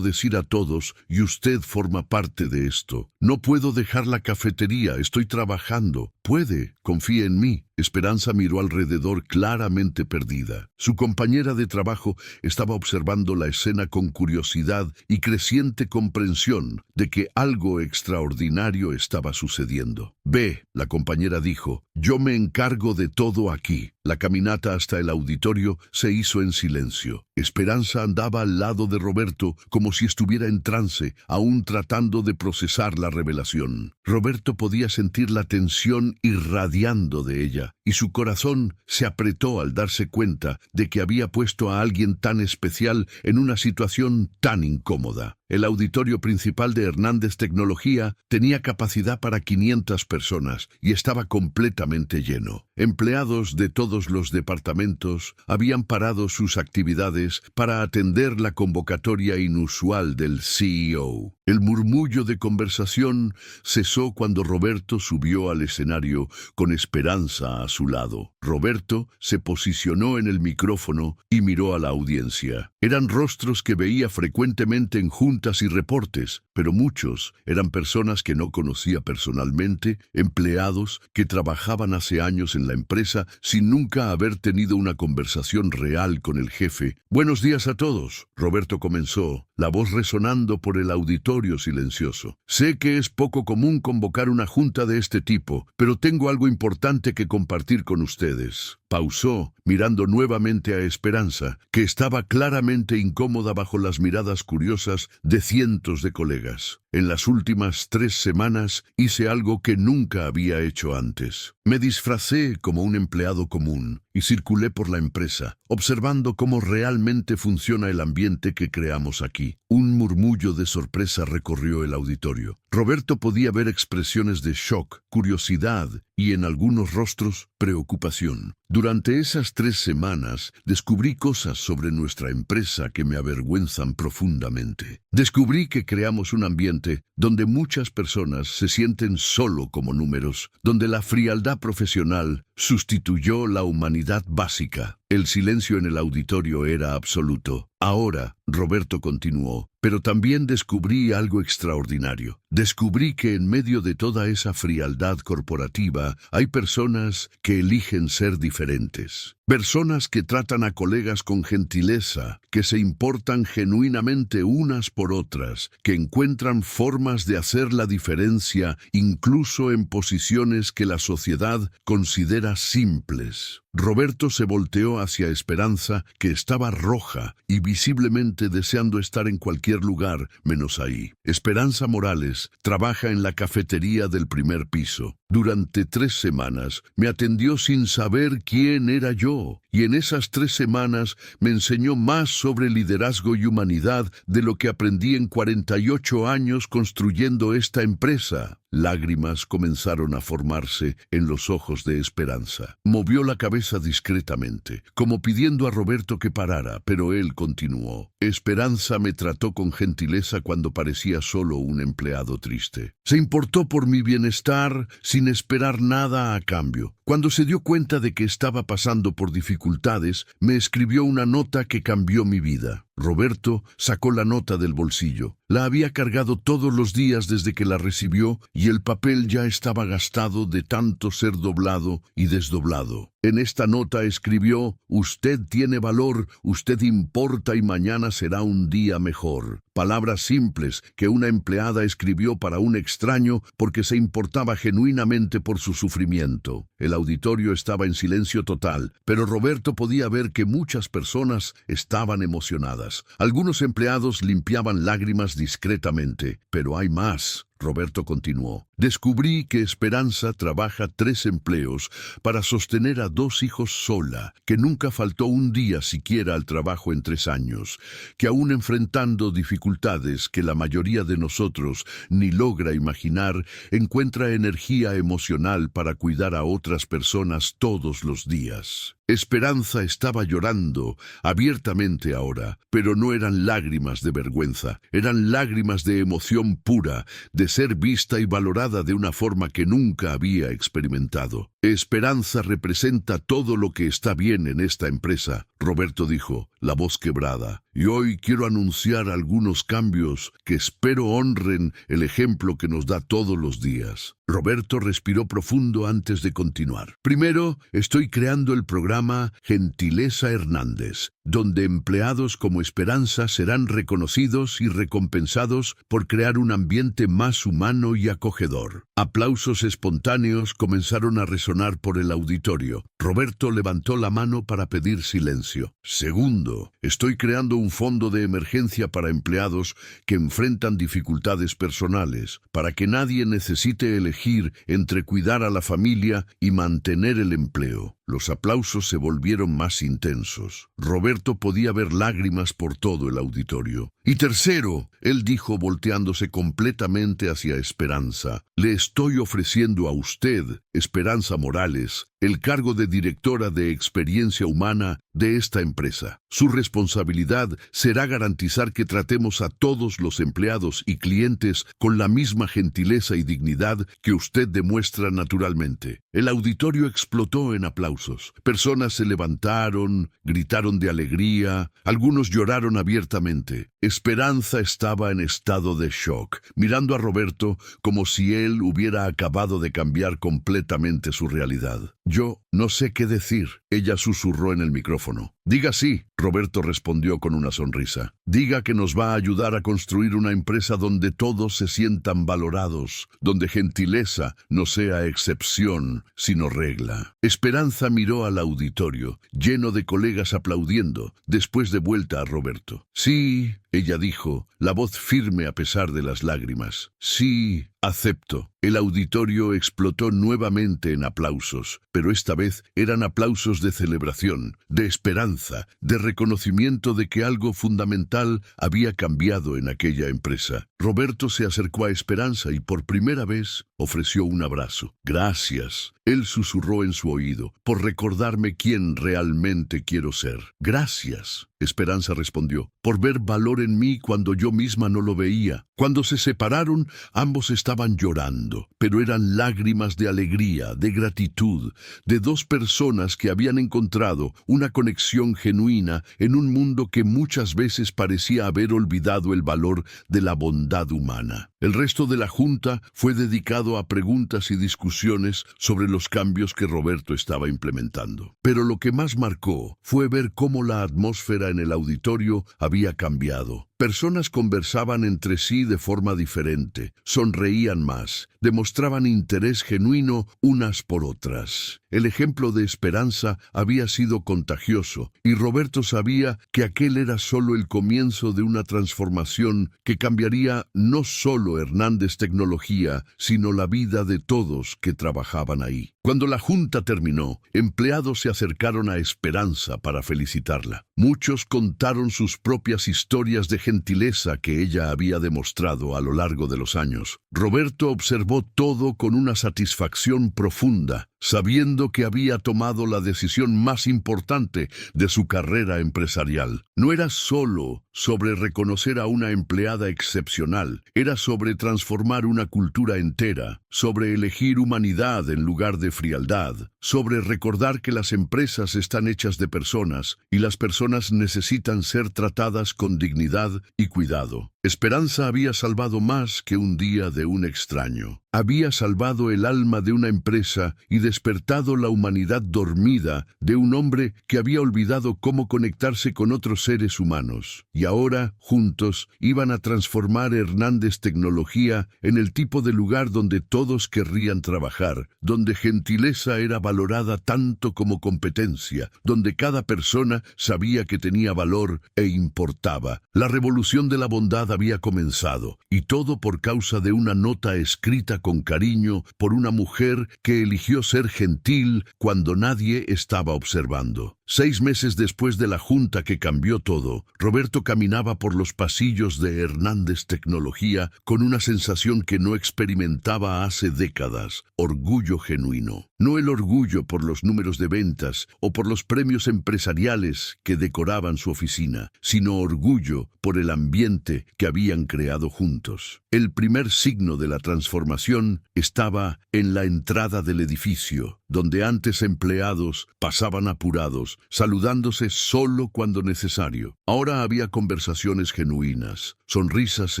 Speaker 1: decir a todos y usted forma parte de esto. No puedo dejar la cafetería, estoy trabajando. Puede, confía en mí. Esperanza miró alrededor claramente perdida. Su compañera de trabajo estaba observando la escena con curiosidad y creciente comprensión de que algo extraordinario estaba sucediendo. Ve, la compañera dijo, yo me encargo de todo aquí. La caminata hasta el auditorio se hizo en silencio. Esperanza andaba al lado de Roberto como si estuviera en trance, aún tratando de procesar la revelación. Roberto podía sentir la tensión irradiando de ella, y su corazón se apretó al darse cuenta de que había puesto a alguien tan especial en una situación tan incómoda. El auditorio principal de Hernández Tecnología tenía capacidad para 500 personas y estaba completamente lleno. Empleados de todos los departamentos habían parado sus actividades para atender la convocatoria inusual del CEO. El murmullo de conversación cesó cuando Roberto subió al escenario con Esperanza a su lado. Roberto se posicionó en el micrófono y miró a la audiencia. Eran rostros que veía frecuentemente en juntas y reportes, pero muchos eran personas que no conocía personalmente, empleados que trabajaban hace años en la empresa sin nunca haber tenido una conversación real con el jefe. Buenos días a todos, Roberto comenzó, la voz resonando por el auditorio silencioso. Sé que es poco común convocar una junta de este tipo, pero tengo algo importante que compartir con ustedes. Pausó, mirando nuevamente a Esperanza, que estaba claramente incómoda bajo las miradas curiosas de cientos de colegas. En las últimas 3 semanas hice algo que nunca había hecho antes. Me disfracé como un empleado común y circulé por la empresa, observando cómo realmente funciona el ambiente que creamos aquí. Un murmullo de sorpresa recorrió el auditorio. Roberto podía ver expresiones de shock, curiosidad y en algunos rostros, preocupación. Durante esas 3 semanas, descubrí cosas sobre nuestra empresa que me avergüenzan profundamente. Descubrí que creamos un ambiente donde muchas personas se sienten solo como números, donde la frialdad profesional sustituyó la humanidad básica. El silencio en el auditorio era absoluto. Ahora, Roberto continuó, pero también descubrí algo extraordinario. Descubrí que en medio de toda esa frialdad corporativa hay personas que eligen ser diferentes. Personas que tratan a colegas con gentileza, que se importan genuinamente unas por otras, que encuentran formas de hacer la diferencia incluso en posiciones que la sociedad considera simples. Roberto se volteó hacia Esperanza, que estaba roja y visiblemente deseando estar en cualquier lugar menos ahí. Esperanza Morales trabaja en la cafetería del primer piso. Durante 3 semanas me atendió sin saber quién era yo, y en esas 3 semanas me enseñó más sobre liderazgo y humanidad de lo que aprendí en 48 años construyendo esta empresa. Lágrimas comenzaron a formarse en los ojos de Esperanza. Movió la cabeza discretamente, como pidiendo a Roberto que parara, pero él continuó. Esperanza me trató con gentileza cuando parecía solo un empleado triste. Se importó por mi bienestar sin esperar nada a cambio. Cuando se dio cuenta de que estaba pasando por dificultades, me escribió una nota que cambió mi vida. Roberto sacó la nota del bolsillo. La había cargado todos los días desde que la recibió y el papel ya estaba gastado de tanto ser doblado y desdoblado. En esta nota escribió: «Usted tiene valor, usted importa y mañana será un día mejor». Palabras simples que una empleada escribió para un extraño porque se importaba genuinamente por su sufrimiento. El auditorio estaba en silencio total, pero Roberto podía ver que muchas personas estaban emocionadas. Algunos empleados limpiaban lágrimas discretamente, pero hay más. Roberto continuó. Descubrí que Esperanza trabaja 3 empleos para sostener a 2 hijos sola, que nunca faltó un día siquiera al trabajo en 3 años, que aún enfrentando dificultades que la mayoría de nosotros ni logra imaginar, encuentra energía emocional para cuidar a otras personas todos los días. Esperanza estaba llorando abiertamente ahora, pero no eran lágrimas de vergüenza, eran lágrimas de emoción pura, de ser vista y valorada de una forma que nunca había experimentado. Esperanza representa todo lo que está bien en esta empresa, Roberto dijo, la voz quebrada. Y hoy quiero anunciar algunos cambios que espero honren el ejemplo que nos da todos los días. Roberto respiró profundo antes de continuar. Primero, estoy creando el programa Gentileza Hernández, donde empleados como Esperanza serán reconocidos y recompensados por crear un ambiente más humano y acogedor. Aplausos espontáneos comenzaron a resonar por el auditorio. Roberto levantó la mano para pedir silencio. Segundo, estoy creando un fondo de emergencia para empleados que enfrentan dificultades personales, para que nadie necesite elegir entre cuidar a la familia y mantener el empleo. Los aplausos se volvieron más intensos. Roberto podía ver lágrimas por todo el auditorio. Y tercero, él dijo volteándose completamente hacia Esperanza, le estoy ofreciendo a usted, Esperanza Morales, el cargo de directora de experiencia humana de esta empresa. Su responsabilidad será garantizar que tratemos a todos los empleados y clientes con la misma gentileza y dignidad que usted demuestra naturalmente. El auditorio explotó en aplausos. Personas se levantaron, gritaron de alegría, algunos lloraron abiertamente. Esperanza estaba en estado de shock, mirando a Roberto como si él hubiera acabado de cambiar completamente su realidad. Yo no sé qué decir, ella susurró en el micrófono. Diga sí, Roberto respondió con una sonrisa. Diga que nos va a ayudar a construir una empresa donde todos se sientan valorados, donde gentileza no sea excepción, sino regla. Esperanza miró al auditorio, lleno de colegas aplaudiendo, después de vuelta a Roberto. Sí, ella dijo, la voz firme a pesar de las lágrimas. Sí, acepto. El auditorio explotó nuevamente en aplausos, pero esta vez eran aplausos de celebración, de esperanza, de reconocimiento de que algo fundamental había cambiado en aquella empresa. Roberto se acercó a Esperanza y por primera vez ofreció un abrazo. Gracias, él susurró en su oído, por recordarme quién realmente quiero ser. Gracias, Esperanza respondió, por ver valor en mí cuando yo misma no lo veía. Cuando se separaron, ambos estaban llorando, pero eran lágrimas de alegría, de gratitud, de 2 personas que habían encontrado una conexión genuina en un mundo que muchas veces parecía haber olvidado el valor de la bondad humana. El resto de la junta fue dedicado a preguntas y discusiones sobre los cambios que Roberto estaba implementando. Pero lo que más marcó fue ver cómo la atmósfera en el auditorio había cambiado. Personas conversaban entre sí de forma diferente, sonreían más, demostraban interés genuino unas por otras. El ejemplo de Esperanza había sido contagioso, y Roberto sabía que aquel era solo el comienzo de una transformación que cambiaría no solo Hernández Tecnología, sino la vida de todos que trabajaban ahí. Cuando la junta terminó, empleados se acercaron a Esperanza para felicitarla. Muchos contaron sus propias historias de gentileza que ella había demostrado a lo largo de los años. Roberto observó todo con una satisfacción profunda, sabiendo que había tomado la decisión más importante de su carrera empresarial. No era solo sobre reconocer a una empleada excepcional, era sobre transformar una cultura entera, sobre elegir humanidad en lugar de frialdad, sobre recordar que las empresas están hechas de personas y las personas necesitan ser tratadas con dignidad y cuidado. Esperanza había salvado más que un día de un extraño. Había salvado el alma de una empresa y despertado la humanidad dormida de un hombre que había olvidado cómo conectarse con otros seres humanos. Y ahora, juntos, iban a transformar Hernández Tecnología en el tipo de lugar donde todos querrían trabajar, donde gentileza era valorada tanto como competencia, donde cada persona sabía que tenía valor e importaba. La revolución de la bondad había comenzado, y todo por causa de una nota escrita con cariño por una mujer que eligió ser gentil cuando nadie estaba observando. 6 meses después de la junta que cambió todo, Roberto caminaba por los pasillos de Hernández Tecnología con una sensación que no experimentaba hace décadas: orgullo genuino. No el orgullo por los números de ventas o por los premios empresariales que decoraban su oficina, sino orgullo por el ambiente que habían creado juntos. El primer signo de la transformación estaba en la entrada del edificio, donde antes empleados pasaban apurados, saludándose solo cuando necesario. Ahora había conversaciones genuinas, sonrisas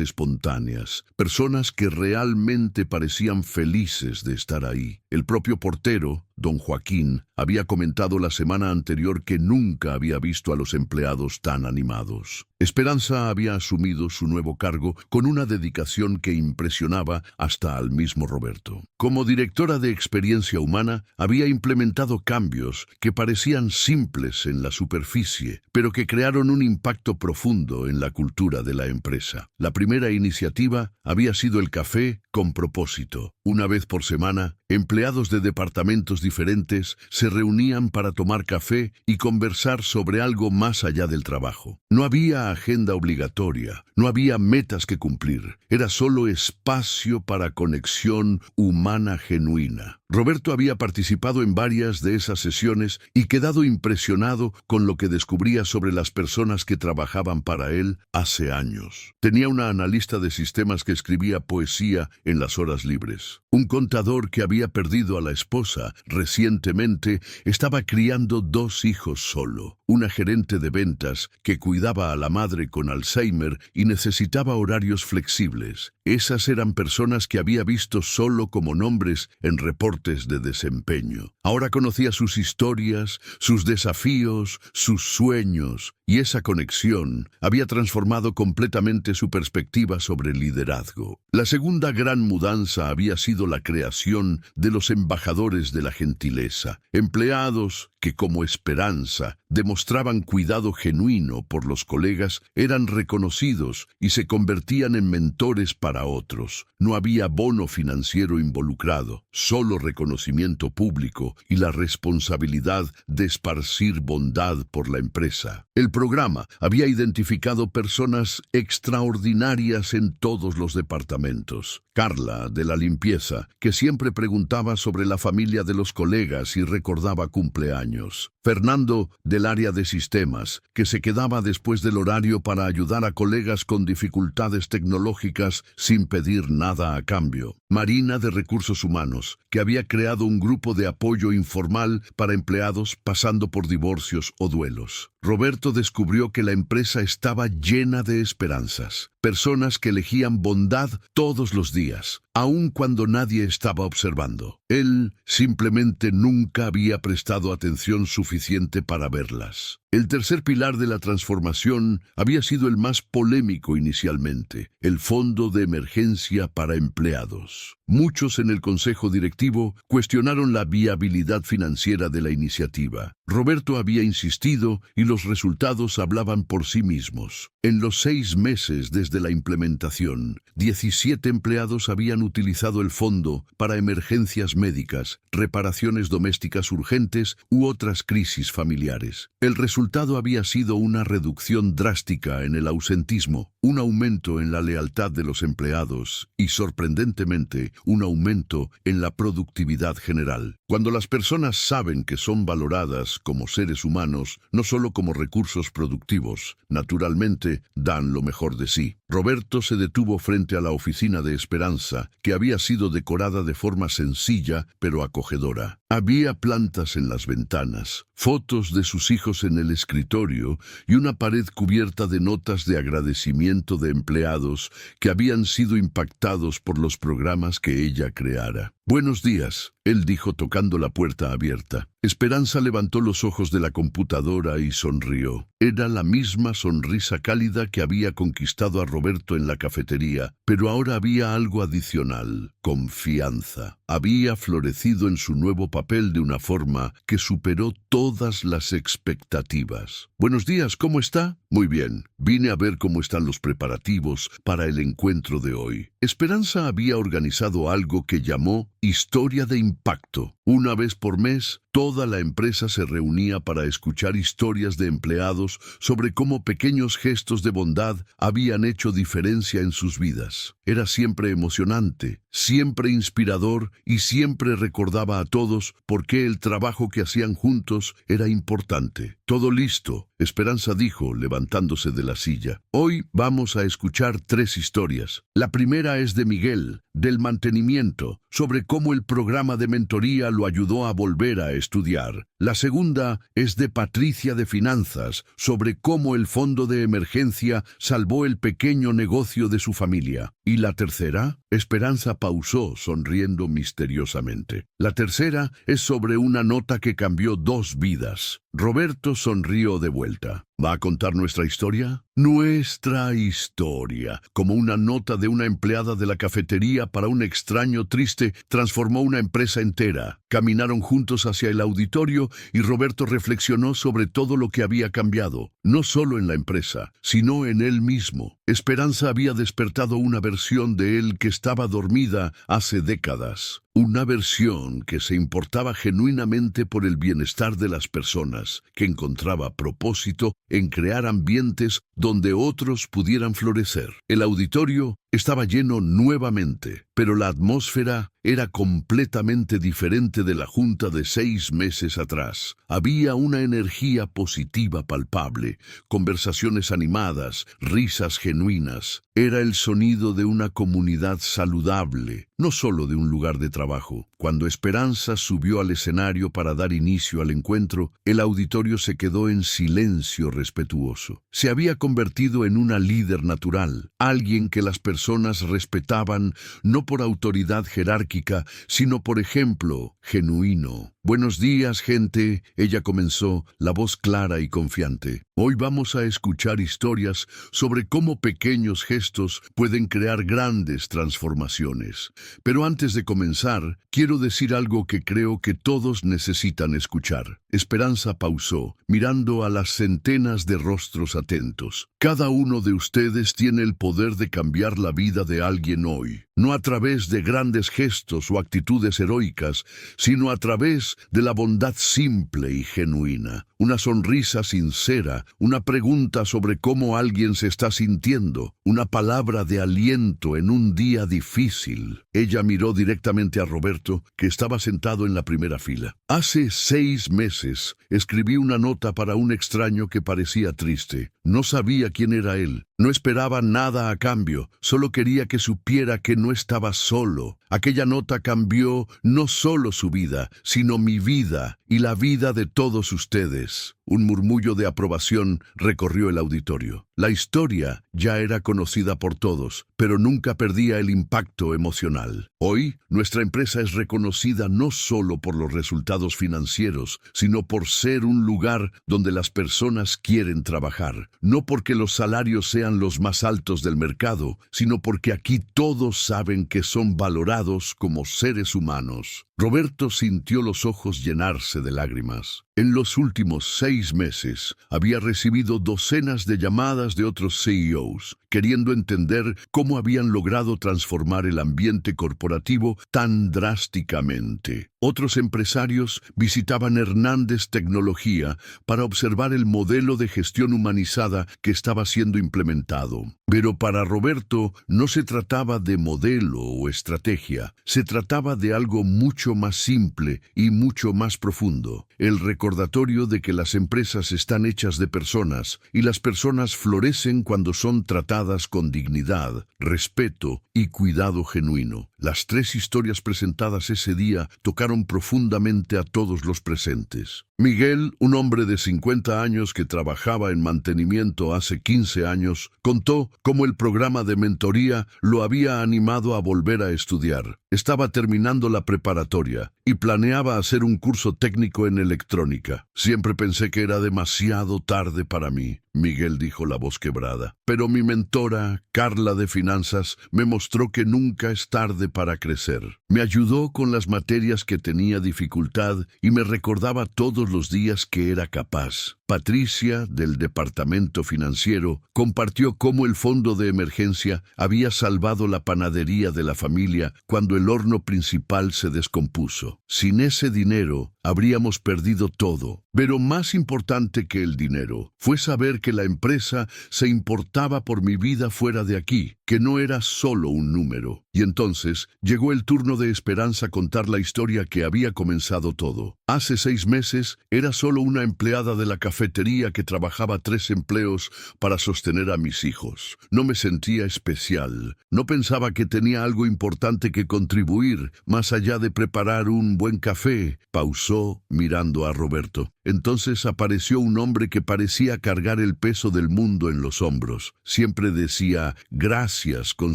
Speaker 1: espontáneas, personas que realmente parecían felices de estar ahí. El propio portero, don Joaquín, había comentado la semana anterior que nunca había visto a los empleados tan animados. Esperanza había asumido su nuevo cargo con una dedicación que impresionaba hasta al mismo Roberto. Como directora de experiencia humana, había implementado cambios que parecían simples en la superficie, pero que crearon un impacto profundo en la cultura de la empresa. La primera iniciativa había sido el café con propósito. Una vez por semana, empleados de departamentos diferentes se reunían para tomar café y conversar sobre algo más allá del trabajo. No había agenda obligatoria, no había metas que cumplir, era solo espacio para conexión humana genuina. Roberto había participado en varias de esas sesiones y quedado impresionado con lo que descubría sobre las personas que trabajaban para él hace años. Tenía una analista de sistemas que escribía poesía en las horas libres. Un contador que había perdido a la esposa recientemente estaba criando 2 hijos solo. Una gerente de ventas que cuidaba a la madre con Alzheimer y necesitaba horarios flexibles. Esas eran personas que había visto solo como nombres en reportes de desempeño. Ahora conocía sus historias, sus desafíos, sus sueños, y esa conexión había transformado completamente su perspectiva sobre el liderazgo. La segunda gran mudanza había sido la creación de los embajadores de la gentileza, empleados que, como Esperanza, demostraban cuidado genuino por los colegas, eran reconocidos y se convertían en mentores para otros. No había bono financiero involucrado, solo reconocimiento público y la responsabilidad de esparcir bondad por la empresa. El programa había identificado personas extraordinarias en todos los departamentos. Carla, de la limpieza, que siempre preguntaba sobre la familia de los colegas y recordaba cumpleaños. Fernando, del área de sistemas, que se quedaba después del horario para ayudar a colegas con dificultades tecnológicas sin pedir nada a cambio. Marina, de recursos humanos, que había creado un grupo de apoyo informal para empleados pasando por divorcios o duelos. Roberto descubrió que la empresa estaba llena de esperanzas, personas que elegían bondad todos los días, aun cuando nadie estaba observando. Él simplemente nunca había prestado atención suficiente para verlas. El tercer pilar de la transformación había sido el más polémico inicialmente, el Fondo de Emergencia para Empleados. Muchos en el consejo directivo cuestionaron la viabilidad financiera de la iniciativa. Roberto había insistido y los resultados hablaban por sí mismos. En los 6 meses desde de la implementación, 17 empleados habían utilizado el fondo para emergencias médicas, reparaciones domésticas urgentes u otras crisis familiares. El resultado había sido una reducción drástica en el ausentismo, un aumento en la lealtad de los empleados y, sorprendentemente, un aumento en la productividad general. Cuando las personas saben que son valoradas como seres humanos, no solo como recursos productivos, naturalmente dan lo mejor de sí. Roberto se detuvo frente a la oficina de Esperanza, que había sido decorada de forma sencilla pero acogedora. Había plantas en las ventanas, fotos de sus hijos en el escritorio y una pared cubierta de notas de agradecimiento de empleados que habían sido impactados por los programas que ella creara. «Buenos días», él dijo tocando la puerta abierta. Esperanza levantó los ojos de la computadora y sonrió. Era la misma sonrisa cálida que había conquistado a Roberto en la cafetería, pero ahora había algo adicional: confianza. Había florecido en su nuevo papel de una forma que superó todas las expectativas. «Buenos días, ¿cómo está?» «Muy bien. Vine a ver cómo están los preparativos para el encuentro de hoy». Esperanza había organizado algo que llamó Historia de Impacto. Una vez por mes, toda la empresa se reunía para escuchar historias de empleados sobre cómo pequeños gestos de bondad habían hecho diferencia en sus vidas. Era siempre emocionante, siempre inspirador y siempre recordaba a todos por qué el trabajo que hacían juntos era importante. «Todo listo», Esperanza dijo, levantándose de la silla. «Hoy vamos a escuchar 3 historias. La primera es de Miguel, del mantenimiento, sobre cómo el programa de mentoría lo ayudó a volver a estudiar. La segunda es de Patricia, de finanzas, sobre cómo el fondo de emergencia salvó el pequeño negocio de su familia. Y la tercera, Esperanza pausó, sonriendo misteriosamente. La tercera es sobre una nota que cambió 2 vidas. Roberto sonrió de vuelta. ¿Va a contar nuestra historia? Nuestra historia. Como una nota de una empleada de la cafetería para un extraño triste transformó una empresa entera. Caminaron juntos hacia el auditorio y Roberto reflexionó sobre todo lo que había cambiado, no solo en la empresa, sino en él mismo. Esperanza había despertado una versión de él que estaba dormida hace décadas. Una versión que se importaba genuinamente por el bienestar de las personas, que encontraba propósito en crear ambientes donde otros pudieran florecer. El auditorio estaba lleno nuevamente, pero la atmósfera era completamente diferente de la junta de 6 meses atrás. Había una energía positiva palpable, conversaciones animadas, risas genuinas. Era el sonido de una comunidad saludable, no solo de un lugar de trabajo. Cuando Esperanza subió al escenario para dar inicio al encuentro, el auditorio se quedó en silencio respetuoso. Se había convertido en una líder natural, alguien que las personas respetaban no por autoridad jerárquica, sino por ejemplo genuino. «Buenos días, gente», ella comenzó, la voz clara y confiante. «Hoy vamos a escuchar historias sobre cómo pequeños gestos pueden crear grandes transformaciones. Pero antes de comenzar, quiero decir algo que creo que todos necesitan escuchar». Esperanza pausó, mirando a las centenas de rostros atentos. «Cada uno de ustedes tiene el poder de cambiar la vida de alguien hoy, no a través de grandes gestos o actitudes heroicas, sino a través de la bondad simple y genuina. Una sonrisa sincera, una pregunta sobre cómo alguien se está sintiendo, una palabra de aliento en un día difícil». Ella miró directamente a Roberto, que estaba sentado en la primera fila. «Hace 6 meses escribí una nota para un extraño que parecía triste. No sabía quién era él. No esperaba nada a cambio, solo quería que supiera que no estaba solo. Aquella nota cambió no solo su vida, sino mi vida y la vida de todos ustedes». Un murmullo de aprobación recorrió el auditorio. La historia ya era conocida por todos, pero nunca perdía el impacto emocional. Hoy, nuestra empresa es reconocida no solo por los resultados financieros, sino por ser un lugar donde las personas quieren trabajar. No porque los salarios sean los más altos del mercado, sino porque aquí todos saben que son valorados como seres humanos. Roberto sintió los ojos llenarse de lágrimas. En los últimos 6 meses había recibido docenas de llamadas de otros CEOs, queriendo entender cómo habían logrado transformar el ambiente corporativo tan drásticamente. Otros empresarios visitaban Hernández Tecnología para observar el modelo de gestión humanizada que estaba siendo implementado. Pero para Roberto no se trataba de modelo o estrategia, se trataba de algo mucho más simple y mucho más profundo. El recordatorio de que las empresas están hechas de personas y las personas florecen cuando son tratadas con dignidad, respeto y cuidado genuino. Las 3 historias presentadas ese día tocaron profundamente a todos los presentes. Miguel, un hombre de 50 años que trabajaba en mantenimiento hace 15 años, contó cómo el programa de mentoría lo había animado a volver a estudiar. Estaba terminando la preparatoria y planeaba hacer un curso técnico en electrónica. Siempre pensé que era demasiado tarde para mí, Miguel dijo, la voz quebrada. Pero mi mentora, Carla de Finanzas, me mostró que nunca es tarde para crecer. Me ayudó con las materias que tenía dificultad y me recordaba todos los días que era capaz. Patricia, del departamento financiero, compartió cómo el fondo de emergencia había salvado la panadería de la familia cuando el horno principal se descompuso. Sin ese dinero, habríamos perdido todo. Pero más importante que el dinero fue saber que la empresa se importaba por mi vida fuera de aquí, que no era solo un número. Y entonces llegó el turno de Esperanza contar la historia que había comenzado todo. Hace 6 meses era solo una empleada de la cafetería que trabajaba 3 empleos para sostener a mis hijos. No me sentía especial. No pensaba que tenía algo importante que contribuir, más allá de preparar un buen café. Pausó mirando a Roberto. Entonces apareció un hombre que parecía cargar el peso del mundo en los hombros. Siempre decía gracias con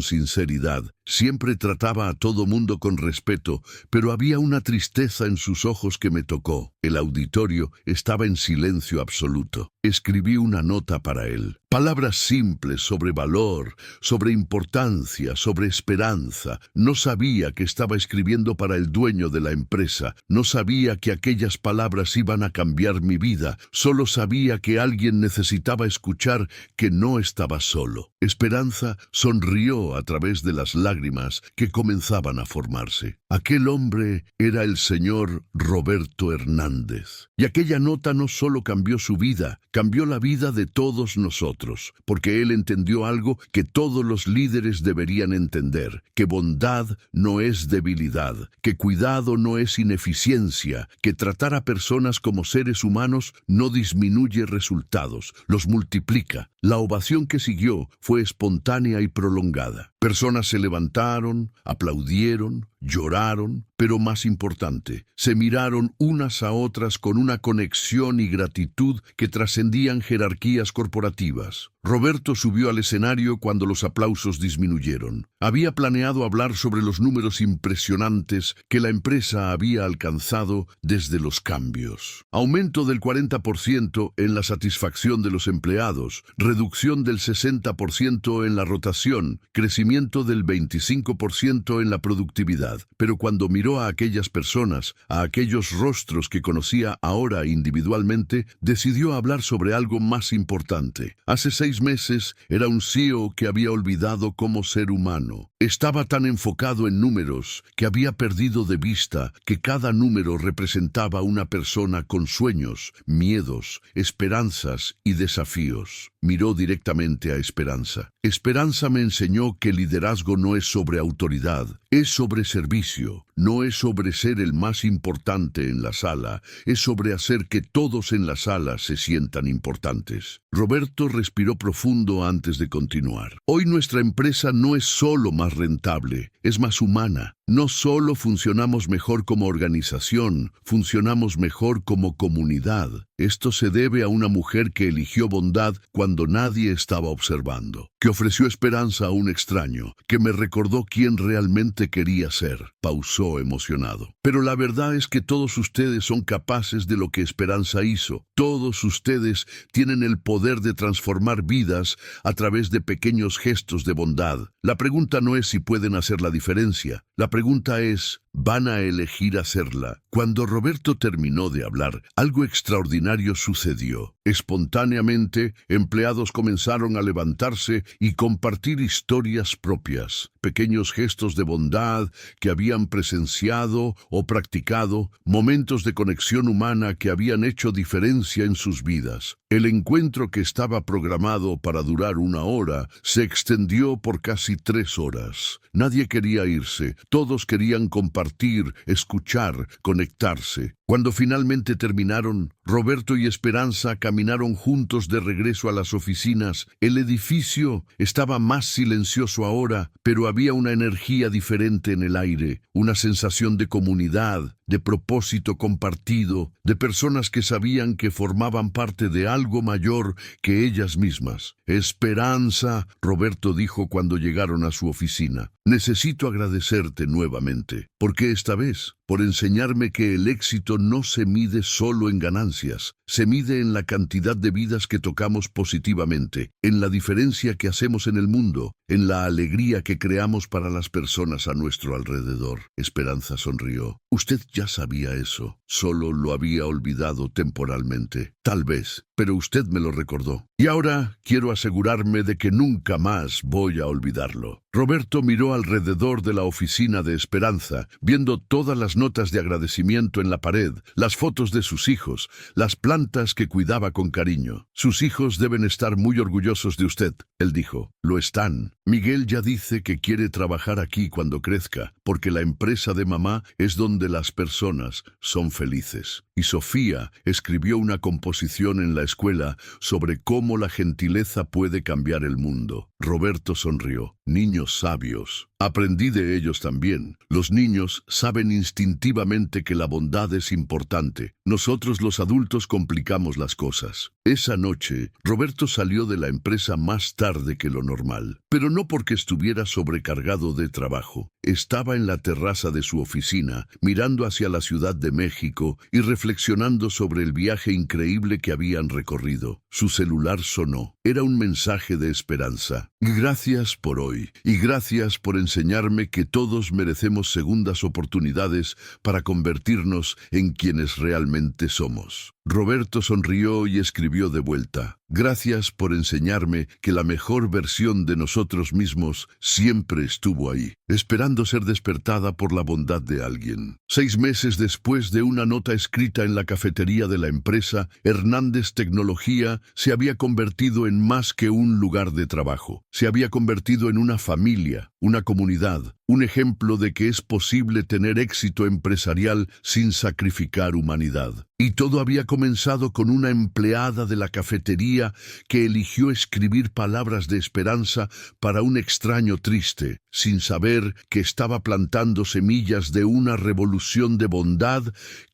Speaker 1: sinceridad. Siempre trataba a todo mundo con respeto, pero había una tristeza en sus ojos que me tocó. El auditorio estaba en silencio absoluto. Escribí una nota para él. Palabras simples sobre valor, sobre importancia, sobre esperanza. No sabía que estaba escribiendo para el dueño de la empresa. No sabía que aquellas palabras iban a cambiar mi vida. Solo sabía que alguien necesitaba escuchar que no estaba solo. Esperanza sonrió a través de las lágrimas que comenzaban a formarse. Aquel hombre era el señor Roberto Hernández. Y aquella nota no solo cambió su vida, cambió la vida de todos nosotros, porque él entendió algo que todos los líderes deberían entender, que bondad no es debilidad, que cuidado no es ineficiencia, que tratar a personas como seres humanos no disminuye resultados, los multiplica. La ovación que siguió fue espontánea y prolongada. Personas se levantaron, aplaudieron, lloraron, pero más importante, se miraron unas a otras con una conexión y gratitud que trascendían jerarquías corporativas. Roberto subió al escenario cuando los aplausos disminuyeron. Había planeado hablar sobre los números impresionantes que la empresa había alcanzado desde los cambios. Aumento del 40% en la satisfacción de los empleados, reducción del 60% en la rotación, crecimiento del 25% en la productividad. Pero cuando miró a aquellas personas, a aquellos rostros que conocía ahora individualmente, decidió hablar sobre algo más importante. Hace 6 meses era un CEO que había olvidado cómo ser humano. Estaba tan enfocado en números que había perdido de vista que cada número representaba una persona con sueños, miedos, esperanzas y desafíos. Miró directamente a Esperanza. Esperanza me enseñó que liderazgo no es sobre autoridad, es sobre servicio. No es sobre ser el más importante en la sala, es sobre hacer que todos en la sala se sientan importantes. Roberto respiró profundo antes de continuar. Hoy nuestra empresa no es solo más rentable, es más humana. No solo funcionamos mejor como organización, funcionamos mejor como comunidad. Esto se debe a una mujer que eligió bondad cuando nadie estaba observando, que ofreció esperanza a un extraño, que me recordó quién realmente quería ser. Pausó emocionado. Pero la verdad es que todos ustedes son capaces de lo que Esperanza hizo. Todos ustedes tienen el poder de transformar vidas a través de pequeños gestos de bondad. La pregunta no es si pueden hacer la diferencia. La pregunta es, van a elegir hacerla. Cuando Roberto terminó de hablar, algo extraordinario sucedió. Espontáneamente, empleados comenzaron a levantarse y compartir historias propias, pequeños gestos de bondad que habían presenciado o practicado, momentos de conexión humana que habían hecho diferencia en sus vidas. El encuentro, que estaba programado para durar 1 hora, se extendió por casi 3 horas. Nadie quería irse, todos querían compartir, escuchar, conectarse. Cuando finalmente terminaron, Roberto y Esperanza caminaron juntos de regreso a las oficinas. El edificio estaba más silencioso ahora, pero había una energía diferente en el aire, una sensación de comunidad, de propósito compartido, de personas que sabían que formaban parte de algo mayor que ellas mismas. Esperanza, Roberto dijo cuando llegaron a su oficina, necesito agradecerte nuevamente. ¿Por qué esta vez? Por enseñarme que el éxito no se mide solo en ganancias, se mide en la cantidad de vidas que tocamos positivamente, en la diferencia que hacemos en el mundo, en la alegría que creamos para las personas a nuestro alrededor. Esperanza sonrió. Usted ya sabía eso, solo lo había olvidado temporalmente. Tal vez, pero usted me lo recordó. Y ahora quiero asegurarme de que nunca más voy a olvidarlo. Roberto miró alrededor de la oficina de Esperanza, viendo todas las notas de agradecimiento en la pared, las fotos de sus hijos, las plantas que cuidaba con cariño. Sus hijos deben estar muy orgullosos de usted, él dijo. Lo están. Miguel ya dice que quiere trabajar aquí cuando crezca, porque la empresa de mamá es donde las personas son felices. Y Sofía escribió una composición en la escuela sobre cómo la gentileza puede cambiar el mundo. Roberto sonrió. Niños sabios. Aprendí de ellos también. Los niños saben instintivamente que la bondad es importante. Nosotros los adultos complicamos las cosas. Esa noche, Roberto salió de la empresa más tarde que lo normal, pero no porque estuviera sobrecargado de trabajo. Estaba en la terraza de su oficina, mirando hacia la Ciudad de México y reflexionando sobre el viaje increíble que habían recorrido. Su celular sonó. Era un mensaje de Esperanza. Gracias por hoy, y gracias por enseñarme que todos merecemos segundas oportunidades para convertirnos en quienes realmente somos. Roberto sonrió y escribió de vuelta. Gracias por enseñarme que la mejor versión de nosotros mismos siempre estuvo ahí, esperando ser despertada por la bondad de alguien. 6 meses después de una nota escrita en la cafetería de la empresa, Hernández Tecnología se había convertido en más que un lugar de trabajo. Se había convertido en una familia, una comunidad, un ejemplo de que es posible tener éxito empresarial sin sacrificar humanidad. Y todo había comenzado con una empleada de la cafetería que eligió escribir palabras de esperanza para un extraño triste, sin saber que estaba plantando semillas de una revolución de bondad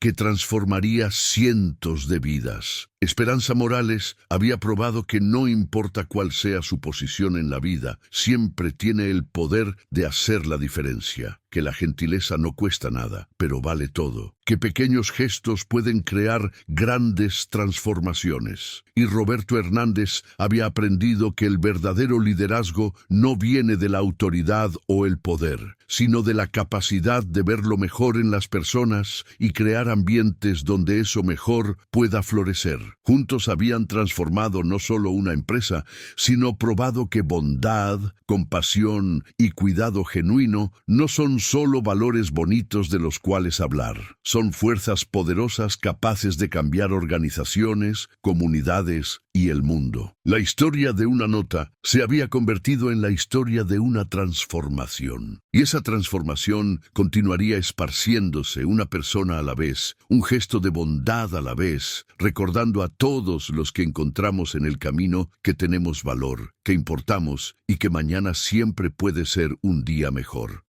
Speaker 1: que transformaría cientos de vidas. Esperanza Morales había probado que no importa cuál sea su posición en la vida, siempre tiene el poder de hacer la diferencia, que la gentileza no cuesta nada, pero vale todo, que pequeños gestos pueden crear grandes transformaciones. Y Roberto Hernández había aprendido que el verdadero liderazgo no viene de la autoridad o el poder, sino de la capacidad de ver lo mejor en las personas y crear ambientes donde eso mejor pueda florecer. Juntos habían transformado no solo una empresa, sino probado que bondad, compasión y cuidado genuino no son solo valores bonitos de los cuales hablar. Son fuerzas poderosas capaces de cambiar organizaciones, comunidades y el mundo. La historia de una nota se había convertido en la historia de una transformación. Y esa transformación continuaría esparciéndose una persona a la vez, un gesto de bondad a la vez, recordando a todos los que encontramos en el camino que tenemos valor, que importamos y que mañana siempre puede ser un día mejor.